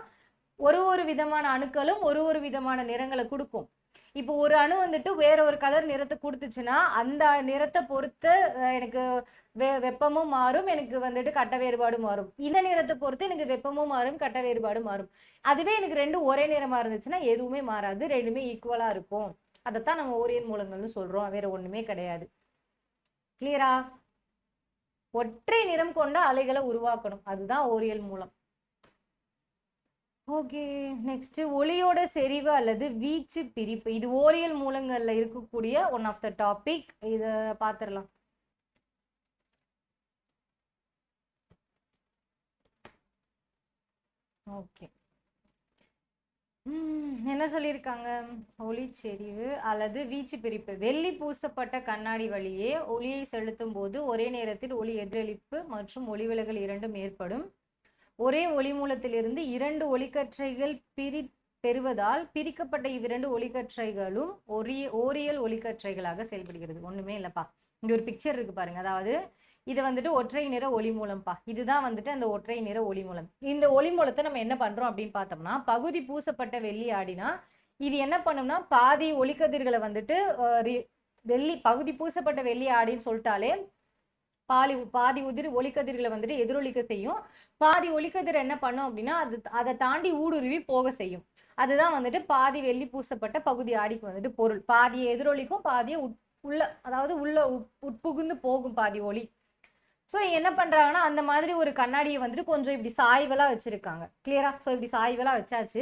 ஒரு விதமான அணுக்களும் ஒரு விதமான நிறங்களை கொடுக்கும். இப்போ ஒரு அணு வந்துட்டு வேற ஒரு கலர் நிறத்தை கொடுத்துச்சுன்னா அந்த நிறத்தை பொறுத்து எனக்கு வெப்பமும் மாறும், எனக்கு வந்துட்டு கட்ட வேறுபாடும் மாறும். இந்த நிறத்தை பொறுத்து எனக்கு வெப்பமும் மாறும், கட்ட வேறுபாடும் மாறும். அதுவே எனக்கு ரெண்டும் ஒரே நிறமா இருந்துச்சுன்னா எதுவுமே மாறாது, ரெண்டுமே ஈக்குவலா இருக்கும். அதைத்தான் நம்ம ஓரியல் மூலங்கள்னு சொல்றோம், வேற ஒண்ணுமே கிடையாது. கிளியரா? ஒற்றை நிறம் கொண்ட அலைகளை உருவாக்கணும், அதுதான் ஓரியல் மூலம். ஓகே, நெக்ஸ்ட் ஒளியோட செறிவு அல்லது வீச்சு பிரிப்பு. இது ஓரியல் மூலங்கள்ல இருக்கக்கூடிய ஒன் ஆஃப் த டாபிக். இத பாத்திரலாம். ஓகே, என்ன சொல்லியிருக்காங்க? ஒளி செறிவு அல்லது வீச்சு பிரிப்பு. வெள்ளி பூசப்பட்ட கண்ணாடி வழியே ஒளியை செலுத்தும் போது ஒரே நேரத்தில் ஒளி எதிரொலிப்பு மற்றும் ஒளிவிலகல் இரண்டும் ஏற்படும். ஒரே ஒளி மூலத்திலிருந்து 2 ஒளிக்கற்றைகள் பெறுவதால் பிரிக்கப்பட்ட இவ்விரண்டு ஒளிக்கற்றைகளும் ஓரியல் ஒளிக்கற்றைகளாக செயல்படுகிறது. ஒண்ணுமே இல்லப்பா, இங்க ஒரு பிக்சர் இருக்கு பாருங்க. அதாவது இது வந்துட்டு ஒற்றை நிற ஒளி மூலம்பா. இதுதான் வந்துட்டு அந்த ஒற்றை நிற ஒளி மூலம். இந்த ஒளி மூலத்தை நம்ம என்ன பண்றோம் அப்படின்னு பார்த்தோம்னா, பகுதி பூசப்பட்ட வெள்ளி ஆடினா இது என்ன பண்ணும்னா பாதி ஒளிக்கதிர்களை வந்துட்டு வெள்ளி பகுதி பூசப்பட்ட வெள்ளி ஆடின்னு சொல்லிட்டாலே பாதி ஒளிக்கதிர்களை வந்துட்டு எதிரொலிக்க செய்யும். பாதி ஒளிக்கதிர் என்ன பண்ணும் அப்படின்னா அதை தாண்டி ஊடுருவி போக செய்யும். அதுதான் வந்துட்டு பாதி வெள்ளி பூசப்பட்ட பகுதி ஆடிக்கு வந்துட்டு பொருள். பாதியை எதிரொலிக்கும், பாதியை உள்ள அதாவது உள்ள உட்புகுந்து போகும் பாதி ஒளி. ஸோ என்ன பண்றாங்கன்னா அந்த மாதிரி ஒரு கண்ணாடியை வந்துட்டு கொஞ்சம் இப்படி சாய்வெல்லாம் வச்சிருக்காங்க. கிளியரா? ஸோ இப்படி சாய்வெல்லாம் வச்சாச்சு.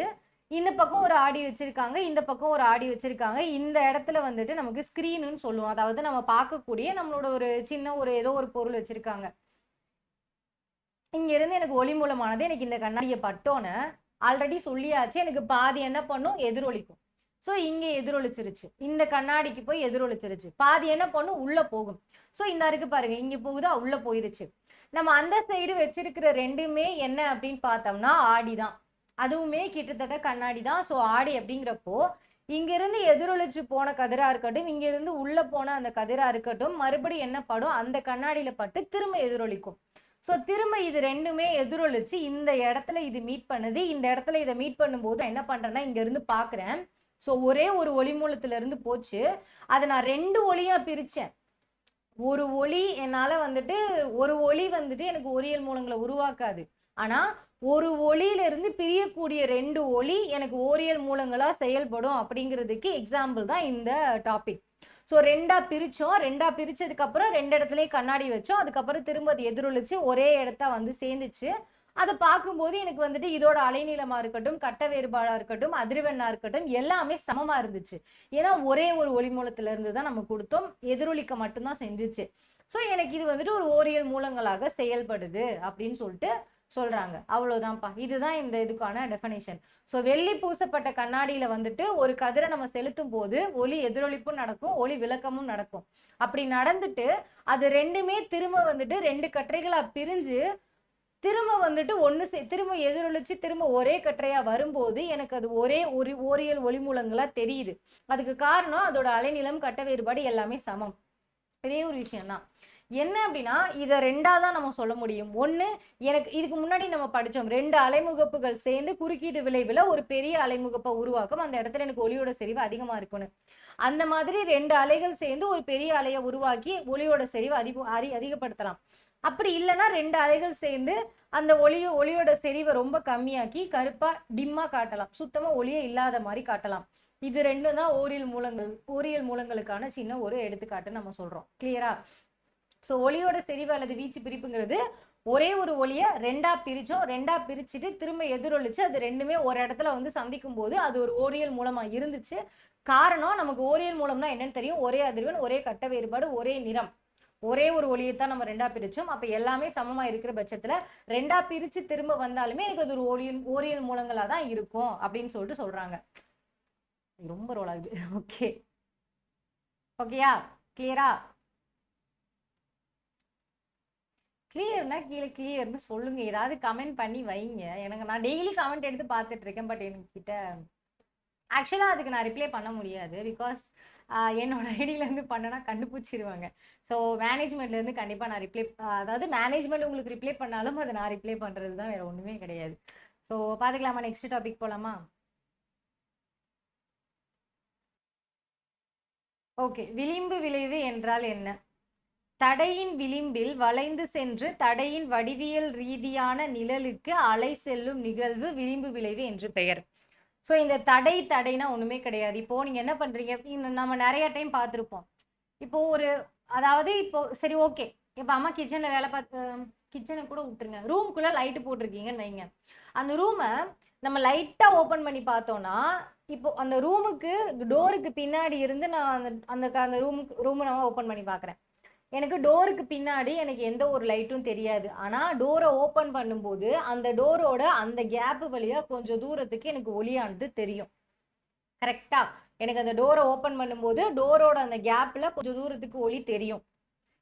இந்த பக்கம் ஒரு ஆடி வச்சிருக்காங்க, இந்த பக்கம் ஒரு ஆடி வச்சிருக்காங்க. இந்த இடத்துல வந்துட்டு நமக்கு ஸ்கிரீனுன்னு சொல்லுவோம். அதாவது நம்ம பார்க்கக்கூடிய நம்மளோட ஒரு சின்ன ஒரு ஏதோ ஒரு பொருள் வச்சிருக்காங்க. இங்க இருந்து எனக்கு ஒளி மூலமானது எனக்கு இந்த கண்ணாடியை பட்டோன்னு ஆல்ரெடி சொல்லியாச்சு, எனக்கு பாதி என்ன பண்ணும்? எதிரொலிக்கும். ஸோ இங்க எதிரொலிச்சிருச்சு, இந்த கண்ணாடிக்கு போய் எதிரொலிச்சிருச்சு. பாதி என்ன பண்ணும்? உள்ள போகும். ஸோ இந்த இருக்கு பாருங்க, இங்க போகுதா, உள்ள போயிருச்சு. நம்ம அந்த சைடு வச்சிருக்கிற ரெண்டுமே என்ன அப்படின்னு பார்த்தோம்னா ஆடிதான். அதுவுமே கிட்டத்தட்ட கண்ணாடி தான். ஸோ ஆடி அப்படிங்கிறப்போ இங்க இருந்து எதிரொலிச்சு போன கதிரா இருக்கட்டும், இங்க இருந்து உள்ள போன அந்த கதிரா இருக்கட்டும், மறுபடியும் என்ன படும்? அந்த கண்ணாடியில பட்டு திரும்ப எதிரொலிக்கும். ஸோ திரும்ப இது ரெண்டுமே எதிரொலிச்சு இந்த இடத்துல இது மீட் பண்ணுது. இந்த இடத்துல இதை மீட் பண்ணும்போது என்ன பண்றேன்னா இங்க இருந்து பாக்குறேன். ஸோ ஒரே ஒரு ஒளி மூலத்துல இருந்து போச்சு, அதை நான் 2 ஒளியா பிரிச்சேன். ஒரு ஒளி என்னால வந்துட்டு ஒரு ஒளி வந்துட்டு எனக்கு ஒளியியல் மூலங்களை உருவாக்காது. ஆனா ஒரு ஒளியில இருந்து பிரியக்கூடிய 2 ஒளி எனக்கு ஓரியல் மூலங்களா செயல்படும் அப்படிங்கிறதுக்கு எக்ஸாம்பிள் தான் இந்த டாபிக். ஸோ 2ஆ பிரிச்சோம். 2ஆ பிரிச்சதுக்கு அப்புறம் 2 இடத்துலயும் கண்ணாடி வச்சோம். அதுக்கப்புறம் திரும்ப அது எதிரொலிச்சு ஒரே இடத்த வந்து சேர்ந்துச்சு. அதை பார்க்கும்போது எனக்கு வந்துட்டு இதோட அலைநீளமா இருக்கட்டும், கட்ட வேறுபாடா இருக்கட்டும், அதிர்வெண்ணா இருக்கட்டும், எல்லாமே சமமா இருந்துச்சு. ஏன்னா ஒரே ஒரு ஒளி மூலத்துல இருந்து தான் நம்ம கொடுத்தோம், எதிரொலிக்க மட்டும்தான் செஞ்சுச்சு. ஸோ எனக்கு இது வந்துட்டு ஒரு ஓரியல் மூலங்களாக செயல்படுது அப்படின்னு சொல்லிட்டு சொல்றாங்க. அவ்வளவுதான்ப்பா, இதுதான் இந்த இதுக்கான டெஃபினேஷன். ஸோ வெள்ளி பூசப்பட்ட கண்ணாடியில வந்துட்டு ஒரு கதிரை நம்ம செலுத்தும் போது ஒளி எதிரொலிப்பும் நடக்கும், ஒளி விளக்கமும் நடக்கும். அப்படி நடந்துட்டு அது ரெண்டுமே திரும்ப வந்துட்டு 2 கற்றைகளா பிரிஞ்சு திரும்ப வந்துட்டு திரும்ப எதிரொலிச்சு திரும்ப ஒரே கற்றையா வரும்போது எனக்கு அது ஒரே ஒரு ஓரியல் ஒளி மூலங்களா தெரியுது. அதுக்கு காரணம் அதோட அலைநீளம், கட்ட வேறுபாடு எல்லாமே சமம். இதே ஒரு விஷயம் தான். என்ன அப்படின்னா இதை ரெண்டா தான் நம்ம சொல்ல முடியும். ஒண்ணு, எனக்கு இதுக்கு முன்னாடி நம்ம படிச்சோம், 2 அலைமுகப்புகள் சேர்ந்து குறுக்கீட்டு விளைவுல ஒரு பெரிய அலைமுகப்பை உருவாக்கும், அந்த இடத்துல எனக்கு ஒளியோட செறிவு அதிகமா இருக்குன்னு. அந்த மாதிரி 2 அலைகள் சேர்ந்து ஒரு பெரிய அலையை உருவாக்கி ஒளியோட செறிவு அதிகப்படுத்தலாம். அப்படி இல்லைன்னா 2 அலைகள் சேர்ந்து அந்த ஒளியோட செறிவை ரொம்ப கம்மியாக்கி கருப்பா டிம்மா காட்டலாம், சுத்தமா ஒளியே இல்லாத மாதிரி காட்டலாம். இது ரெண்டும் தான் ஓரியல் மூலங்களுக்கான சின்ன ஒரு எடுத்துக்காட்டு நம்ம சொல்றோம். கிளியரா? ஸோ ஒளியோட செறிவு அல்லது வீச்சு பிரிப்புங்கிறது ஒரே ஒரு ஒளியை ரெண்டா பிரிச்சுட்டு திரும்ப எதிரொலிச்சு அது ரெண்டுமே ஒரு இடத்துல வந்து சந்திக்கும் போது அது ஒரு ஓரியல் மூலமா இருந்துச்சு. காரணம், நமக்கு ஓரியல் மூலம்னா என்னன்னு தெரியும், ஒரே அதிர்வெண், ஒரே கட்ட வேறுபாடு, ஒரே நிறம், ஒரே ஒரு ஒளியைத்தான் நம்ம ரெண்டா பிரிச்சோம். அப்ப எல்லாமே சமமா இருக்கிற பட்சத்துல ரெண்டா பிரிச்சு திரும்ப வந்தாலுமே எனக்கு அது ஒரு ஓரியல் மூலங்களா தான் இருக்கும் அப்படின்னு சொல்லிட்டு சொல்றாங்க. ரொம்ப ரோல் ஆகுது. ஓகே, ஓகேயா? கிளியரா? கிளியர்னா கீழே கிளியர்னு சொல்லுங்க, ஏதாவது கமெண்ட் பண்ணி வைங்க. எனக்கு நான் டெய்லி கமெண்ட் எடுத்து பார்த்துட்டு இருக்கேன், பட் என்கிட்ட ஆக்சுவலாக அதுக்கு நான் ரிப்ளை பண்ண முடியாது. பிகாஸ் என்னோட ஐடியிலேருந்து பண்ணனா கண்டுபிடிச்சிருவாங்க. ஸோ மேனேஜ்மெண்ட்லேருந்து கண்டிப்பாக நான் ரிப்ளை, அதாவது மேனேஜ்மெண்ட் உங்களுக்கு ரிப்ளை பண்ணாலும் அதை நான் ரிப்ளை பண்ணுறது தான், வேறு ஒன்றுமே கிடையாது. ஸோ பார்த்துக்கலாமா? நெக்ஸ்ட் டாபிக் போகலாமா? ஓகே, விளிம்பு விளைவு என்றால் என்ன? தடையின் விளிம்பில் வளைந்து சென்று தடையின் வடிவியல் ரீதியான நிழலுக்கு அலை செல்லும் நிகழ்வு விளிம்பு விளைவு என்று பெயர். ஸோ இந்த தடைனா ஒண்ணுமே கிடையாது. இப்போ நீங்க என்ன பண்றீங்க, நம்ம நிறைய டைம் பார்த்துருப்போம். இப்போ அதாவது இப்போ சரி ஓகே, இப்போ அம்மா கிச்சன்ல வேலை பார்த்து, கிச்சனை கூட விட்டுருங்க, ரூம்குள்ள லைட்டு போட்டிருக்கீங்கன்னு வைங்க. அந்த ரூமை நம்ம லைட்டா ஓபன் பண்ணி பார்த்தோம்னா, இப்போ அந்த ரூமுக்கு டோருக்கு பின்னாடி இருந்து நான் அந்த ரூமை நான் ஓபன் பண்ணி பார்க்குறேன். எனக்கு டோருக்கு பின்னாடி எனக்கு எந்த ஒரு லைட்டும் தெரியாது. ஆனா டோரை ஓபன் பண்ணும்போது அந்த டோரோட அந்த கேப் வழியா கொஞ்சம் தூரத்துக்கு எனக்கு ஒளியானது தெரியும். கரெக்டா? எனக்கு அந்த டோரை ஓபன் பண்ணும்போது டோரோட அந்த கேப்ல கொஞ்சம் தூரத்துக்கு ஒளி தெரியும்.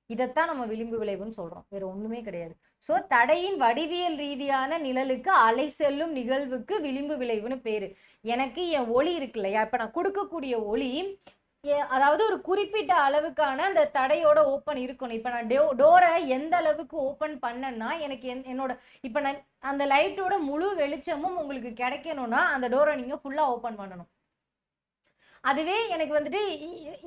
இதைத்தான் நம்ம விளிம்பு விளைவுன்னு சொல்றோம், வேற ஒண்ணுமே கிடையாது. சோ தடையின் வடிவியல் ரீதியான நிழலுக்கு அலை செல்லும் நிகழ்வுக்கு விளிம்பு விளைவுன்னு பேரு. எனக்கு என் ஒளி இருக்கு இல்லையா, இப்ப நான் கொடுக்கக்கூடிய ஒளி அதாவது ஒரு குறிப்பிட்ட அளவுக்கான அந்த தடையோட ஓப்பன் இருக்கணும். இப்ப நான் டோரை எந்த அளவுக்கு ஓப்பன் பண்ணேன்னா எனக்கு என்னோட இப்ப நான் அந்த லைட்டோட முழு வெளிச்சமும் உங்களுக்கு கிடைக்கணும்னா அந்த டோரை நீங்க ஃபுல்லா ஓப்பன் பண்ணணும். அதுவே எனக்கு வந்துட்டு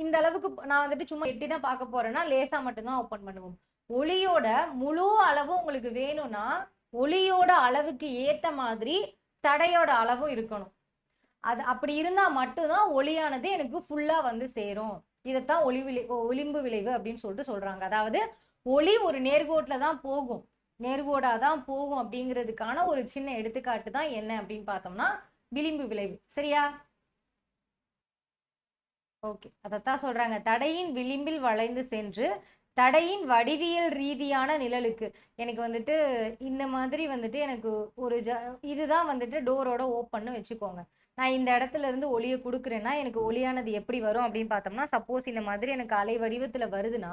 இந்த அளவுக்கு நான் வந்துட்டு சும்மா எட்டி தான் பார்க்க போறேன்னா லேசா மட்டும்தான் ஓப்பன் பண்ணுவோம். ஒளியோட முழு அளவும் உங்களுக்கு வேணும்னா ஒளியோட அளவுக்கு ஏத்த மாதிரி தடையோட அளவும் இருக்கணும். அது அப்படி இருந்தா மட்டும்தான் ஒளியானது எனக்கு ஃபுல்லா வந்து சேரும். இதைத்தான் ஒளிம்பு விளைவு அப்படின்னு சொல்லிட்டு சொல்றாங்க. அதாவது ஒளி ஒரு நேர்கோட்டில் தான் போகும், நேர்கோடா தான் போகும் அப்படிங்கிறதுக்கான ஒரு சின்ன எடுத்துக்காட்டு தான் என்ன அப்படின்னு பார்த்தோம்னா விளிம்பு விளைவு. சரியா? ஓகே, அதைத்தான் சொல்றாங்க, தடையின் விளிம்பில் வளைந்து சென்று தடையின் வடிவியல் ரீதியான நிழலுக்கு. எனக்கு வந்துட்டு இந்த மாதிரி வந்துட்டு எனக்கு ஒரு இதுதான் வந்துட்டு டோரோட ஓப்பன்னு வச்சுக்கோங்க. நான் இந்த இடத்துல இருந்து ஒளியை கொடுக்குறேன்னா எனக்கு ஒளியானது எப்படி வரும் அப்படின்னு பார்த்தோம்னா, சப்போஸ் இந்த மாதிரி எனக்கு அலை வடிவத்துல வருதுன்னா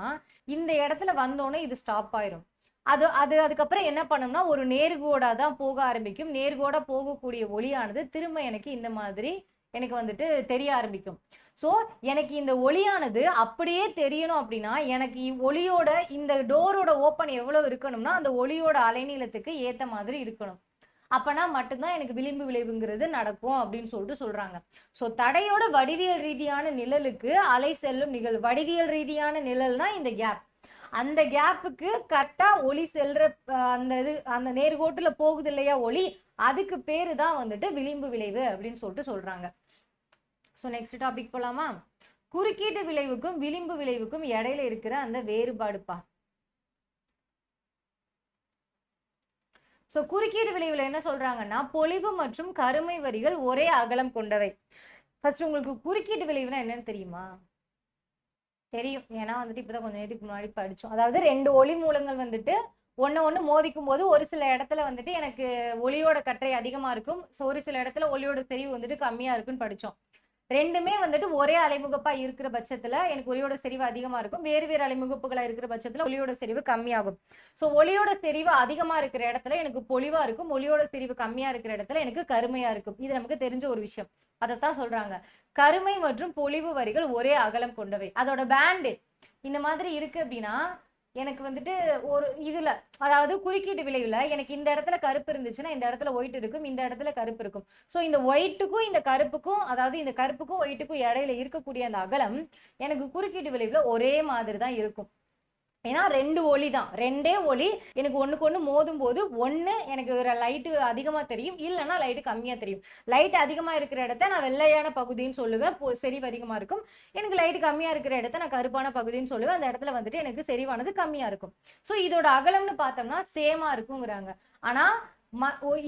இந்த இடத்துல வந்தோடனே இது ஸ்டாப் ஆயிரும். அதுக்கப்புறம் என்ன பண்ணோம்னா ஒரு நேர்கோடா தான் போக ஆரம்பிக்கும். நேர்கோடா போகக்கூடிய ஒளியானது திரும்ப எனக்கு இந்த மாதிரி எனக்கு வந்துட்டு தெரிய ஆரம்பிக்கும். ஸோ எனக்கு இந்த ஒளியானது அப்படியே தெரியணும் அப்படின்னா எனக்கு ஒளியோட இந்த டோரோட ஓப்பன் எவ்வளவு இருக்கணும்னா அந்த ஒளியோட அலைநீளத்துக்கு ஏத்த மாதிரி இருக்கணும். அப்பனா மட்டும்தான் எனக்கு விளிம்பு விளைவுங்கிறது நடக்கும் அப்படின்னு சொல்லிட்டு சொல்றாங்க. ஸோ தடையோட வடிவியல் ரீதியான நிழலுக்கு அலை செல்லும் நிகழ்வு. வடிவியல் ரீதியான நிழல்னா இந்த கேப், அந்த கேப்புக்கு கரெக்டா ஒளி செல்ற அந்த நேர்கோட்டுல போகுது இல்லையா ஒளி, அதுக்கு பேரு தான் வந்துட்டு விளிம்பு விளைவு அப்படின்னு சொல்லிட்டு சொல்றாங்க. ஸோ நெக்ஸ்ட் டாபிக் போலாமா? குறுக்கீட்டு விளைவுக்கும் விளிம்பு விளைவுக்கும் இடையில இருக்கிற அந்த வேறுபாடுப்பா. ஸோ குறுக்கீடு விளைவுல என்ன சொல்றாங்கன்னா, பொலிவு மற்றும் கருமை வரிகள் ஒரே அகலம் கொண்டவை. ஃபர்ஸ்ட் உங்களுக்கு குறுக்கீட்டு விளைவுனா என்னன்னு தெரியுமா? தெரியும், ஏன்னா வந்துட்டு இப்பதான் கொஞ்ச நேரத்துக்கு முன்னாடி படிச்சோம். அதாவது 2 ஒளி மூலங்கள் வந்துட்டு ஒண்ணு மோதிக்கும் போது ஒரு சில இடத்துல வந்துட்டு எனக்கு ஒளியோட கற்றை அதிகமா இருக்கும், ஒரு சில இடத்துல ஒளியோட செறிவு வந்துட்டு கம்மியா இருக்குன்னு படிச்சோம். ரெண்டுமே வந்துட்டு ஒரே அலைமுகப்பா இருக்கிற பட்சத்துல எனக்கு ஒளியோட செறிவு அதிகமா இருக்கும், வேறு வேறு அலைமுகப்புகளா இருக்கிற பட்சத்துல ஒளியோட செறிவு கம்மியாகும். சோ ஒளியோட செறிவு அதிகமா இருக்கிற இடத்துல எனக்கு பொலிவா இருக்கும், ஒளியோட செறிவு கம்மியா இருக்கிற இடத்துல எனக்கு கருமையா இருக்கும். இது நமக்கு தெரிஞ்ச ஒரு விஷயம். அதைத்தான் சொல்றாங்க, கருமை மற்றும் பொலிவு வரிகள் ஒரே அகலம் கொண்டவை. அதோட பேண்டு இந்த மாதிரி இருக்கு அப்படின்னா எனக்கு வந்துட்டு ஒரு இதுல, அதாவது குறுக்கீட்டு விளைவுல எனக்கு இந்த இடத்துல கருப்பு இருந்துச்சுன்னா இந்த இடத்துல ஒயிட் இருக்கும், இந்த இடத்துல கருப்பு இருக்கும். ஸோ இந்த ஒயிட்டுக்கும் இந்த கருப்புக்கும், அதாவது இந்த கருப்புக்கும் ஒயிட்டுக்கும் இடையில இருக்கக்கூடிய அந்த அகலம் எனக்கு குறுக்கீட்டு விளைவுல ஒரே மாதிரி தான் இருக்கும். ஏன்னா 2 ஒளி தான், 2 ஒளி எனக்கு ஒண்ணுக்கு ஒண்ணு மோதும் போது ஒண்ணு எனக்கு ஒரு லைட்டு அதிகமா தெரியும், இல்லைன்னா லைட்டு கம்மியா தெரியும். லைட் அதிகமா இருக்கிற இடத்த நான் வெள்ளையான பகுதின்னு சொல்லுவேன், செறிவு அதிகமா இருக்கும். எனக்கு லைட் கம்மியா இருக்கிற இடத்த நான் கருப்பான பகுதின்னு சொல்லுவேன், அந்த இடத்துல வந்துட்டு எனக்கு செறிவானது கம்மியா இருக்கும். ஸோ இதோட அகலம்னு பார்த்தோம்னா சேமா இருக்குங்கிறாங்க. ஆனா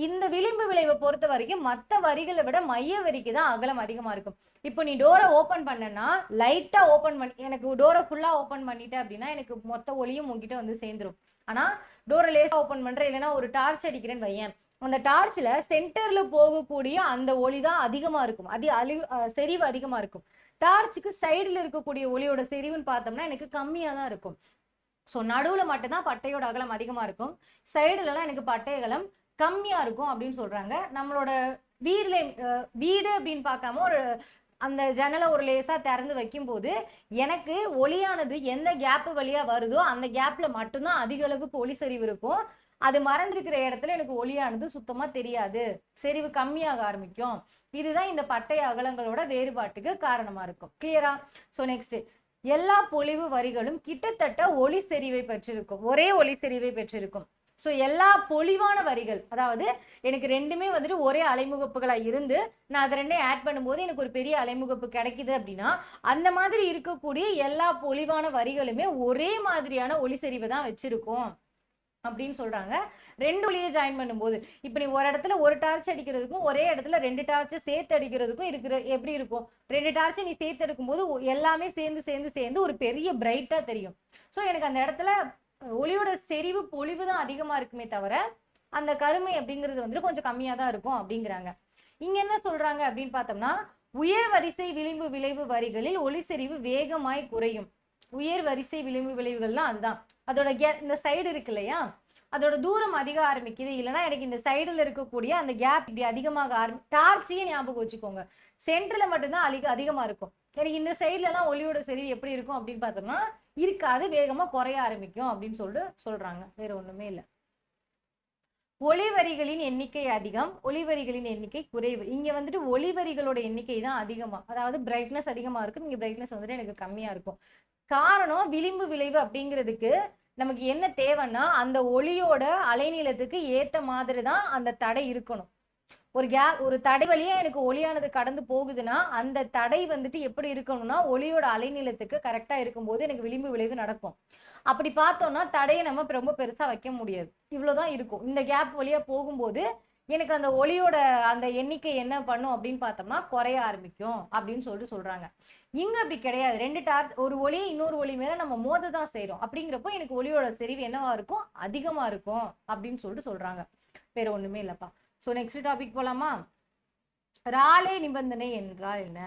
இந்த விளிம்பு விளைவை பொறுத்த வரைக்கும் மற்ற வரிகளை விட மைய வரிக்கு தான் அகலம் அதிகமா இருக்கும். இப்போ நீ டோரை ஓப்பன் பண்ணனா லைட்டா ஓப்பன் பண்ணி, எனக்கு டோரை ஃபுல்லா ஓப்பன் பண்ணிட்டேன் அப்படின்னா எனக்கு மொத்த ஒளியும் உங்ககிட்ட வந்து சேர்ந்துரும். ஆனா டோரை லேசா ஓப்பன் பண்றேன், இல்லைன்னா ஒரு டார்ச் அடிக்கிறேன்னு வையேன், அந்த டார்ச்ல சென்டர்ல போகக்கூடிய அந்த ஒளி தான் அதிகமா இருக்கும், செறிவு அதிகமா இருக்கும். டார்ச்சுக்கு சைடுல இருக்கக்கூடிய ஒளியோட செறிவுன்னு பார்த்தோம்னா எனக்கு கம்மியா தான் இருக்கும். ஸோ நடுவுல மட்டும்தான் பட்டையோட அகலம் அதிகமா இருக்கும், சைடுலலாம் எனக்கு பட்டை அகலம் கம்மியா இருக்கும் அப்படின்னு சொல்றாங்க. நம்மளோட வீடு அப்படின்னு பார்க்காம ஒரு அந்த ஜன்னலை ஒரு லேசா திறந்து வைக்கும் போது எனக்கு ஒளியானது எந்த கேப் வழியா வருதோ அந்த கேப்ல மட்டும்தான் அதிக அளவுக்கு ஒளி செறிவு இருக்கும். அது மறைஞ்சிருக்கிற இடத்துல எனக்கு ஒளியானது சுத்தமா தெரியாது, செறிவு கம்மியாக ஆரம்பிக்கும். இதுதான் இந்த பட்டை அகலங்களோட வேறுபாட்டுக்கு காரணமா இருக்கும். கிளியரா? ஸோ நெக்ஸ்ட், எல்லா பொலிவு வரிகளும் கிட்டத்தட்ட ஒளி செறிவை பெற்றிருக்கும், ஒரே ஒளி செறிவை பெற்றிருக்கும். ஸோ எல்லா பொலிவான வரிகள், அதாவது எனக்கு ரெண்டுமே வந்துட்டு ஒரே அலைமுகப்புகளா இருந்து நான் அதை ரெண்டையும் ஆட் பண்ணும்போது எனக்கு ஒரு பெரிய அலைமுகப்பு கிடைக்குது அப்படின்னா அந்த மாதிரி இருக்கக்கூடிய எல்லா பொலிவான வரிகளுமே ஒரே மாதிரியான ஒளி செறிவை தான் வச்சிருக்கும் அப்படின்னு சொல்றாங்க. 2 ஒளியை ஜாயின் பண்ணும்போது, இப்ப நீ ஒரு இடத்துல ஒரு டார்ச் அடிக்கிறதுக்கும் ஒரே இடத்துல 2 டார்ச்சை சேர்த்து அடிக்கிறதுக்கும் இருக்கிற எப்படி இருக்கும்? 2 டார்ச்சை நீ சேர்த்து எடுக்கும் போது எல்லாமே சேர்ந்து சேர்ந்து சேர்ந்து ஒரு பெரிய பிரைட்டா தெரியும். ஸோ எனக்கு அந்த இடத்துல ஒளியோட செறிவு பொலிவு தான் அதிகமா இருக்குமே தவிர அந்த கருமை அப்படிங்கிறது வந்துட்டு கொஞ்சம் கம்மியா தான் இருக்கும் அப்படிங்கிறாங்க. இங்க என்ன சொல்றாங்க அப்படின்னு பார்த்தோம்னா, உயர் வரிசை விளிம்பு விளைவு வரிகளில் ஒளி செறிவு வேகமாய் குறையும். உயர் வரிசை விளிம்பு விளைவுகள்லாம் அதுதான், அதோட இந்த சைடு இருக்கு இல்லையா, அதோட தூரம் அதிக ஆரம்பிக்குது, இல்லைன்னா எனக்கு இந்த சைடுல இருக்கக்கூடிய அந்த கேப் இப்படி அதிகமாக டார்ச்சையே ஞாபகம் வச்சுக்கோங்க, சென்டர்ல மட்டும்தான் அதிகமா இருக்கும். எனக்கு இந்த சைட்ல எல்லாம் ஒளியோட செறிவு எப்படி இருக்கும் அப்படின்னு பார்த்தோம்னா இருக்காது, வேகமா குறைய ஆரம்பிக்கும் அப்படின்னு சொல்றாங்க. வேற ஒண்ணுமே இல்லை. ஒளிவரிகளின் எண்ணிக்கை அதிகம், ஒளிவரிகளின் எண்ணிக்கை குறைவு. இங்க வந்துட்டு ஒளிவரிகளோட எண்ணிக்கை தான் அதிகமா, அதாவது பிரைட்னஸ் அதிகமா இருக்கும், இங்க பிரைட்னஸ் வந்துட்டு எனக்கு கம்மியா இருக்கும். காரணம் விளிம்பு விளைவு அப்படிங்கிறதுக்கு நமக்கு என்ன தேவைன்னா அந்த ஒளியோட அலைநீளத்துக்கு ஏற்ற மாதிரி தான் அந்த தடை இருக்கணும். ஒரு தடை வழியா எனக்கு ஒளியானது கடந்து போகுதுன்னா அந்த தடை வந்துட்டு எப்படி இருக்கணும்னா ஒளியோட அலைநீளத்துக்கு கரெக்டா இருக்கும்போது எனக்கு விளிம்பு விளைவு நடக்கும். அப்படி பார்த்தோம்னா தடையை நம்ம ரொம்ப பெருசா வைக்க முடியாது, இவ்வளவுதான் இருக்கும். இந்த கேப் வழியா போகும்போது எனக்கு அந்த ஒளியோட அந்த எண்ணிக்கை என்ன பண்ணும் அப்படின்னு பார்த்தோம்னா குறைய ஆரம்பிக்கும் அப்படின்னு சொல்றாங்க. இங்க அப்படி கிடையாது, 2 டார்ச், ஒரு ஒளியை இன்னொரு ஒளி மேல நம்ம மோததான் செய்யறோம். அப்படிங்கிறப்போ எனக்கு ஒளியோட செறிவு என்னவா இருக்கும்? அதிகமா இருக்கும் அப்படின்னு சொல்றாங்க. வேற ஒண்ணுமே இல்லப்பா. ஸோ நெக்ஸ்ட் டாபிக் போலாமா? ராலே நிபந்தனை என்றால் என்ன?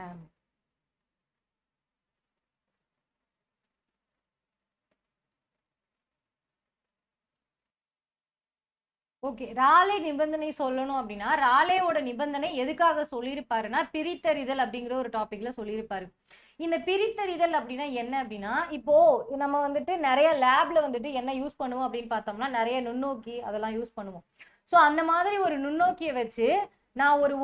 ஓகே, ராலே நிபந்தனை சொல்லணும் அப்படின்னா ராலேவோட நிபந்தனை எதுக்காக சொல்லியிருப்பாருன்னா பிரித்தறிதல் அப்படிங்கிற ஒரு டாபிக்ல சொல்லியிருப்பாரு. இந்த பிரித்தறிதல் அப்படின்னா என்ன அப்படின்னா, இப்போ நம்ம வந்துட்டு நிறைய லேப்ல வந்துட்டு என்ன யூஸ் பண்ணுவோம் அப்படின்னு பார்த்தோம்னா நிறைய நுண்ணோக்கி அதெல்லாம் யூஸ் பண்ணுவோம். ஸோ அந்த மாதிரி ஒரு நுண்ணோக்கியை வச்சு நான் ஒரு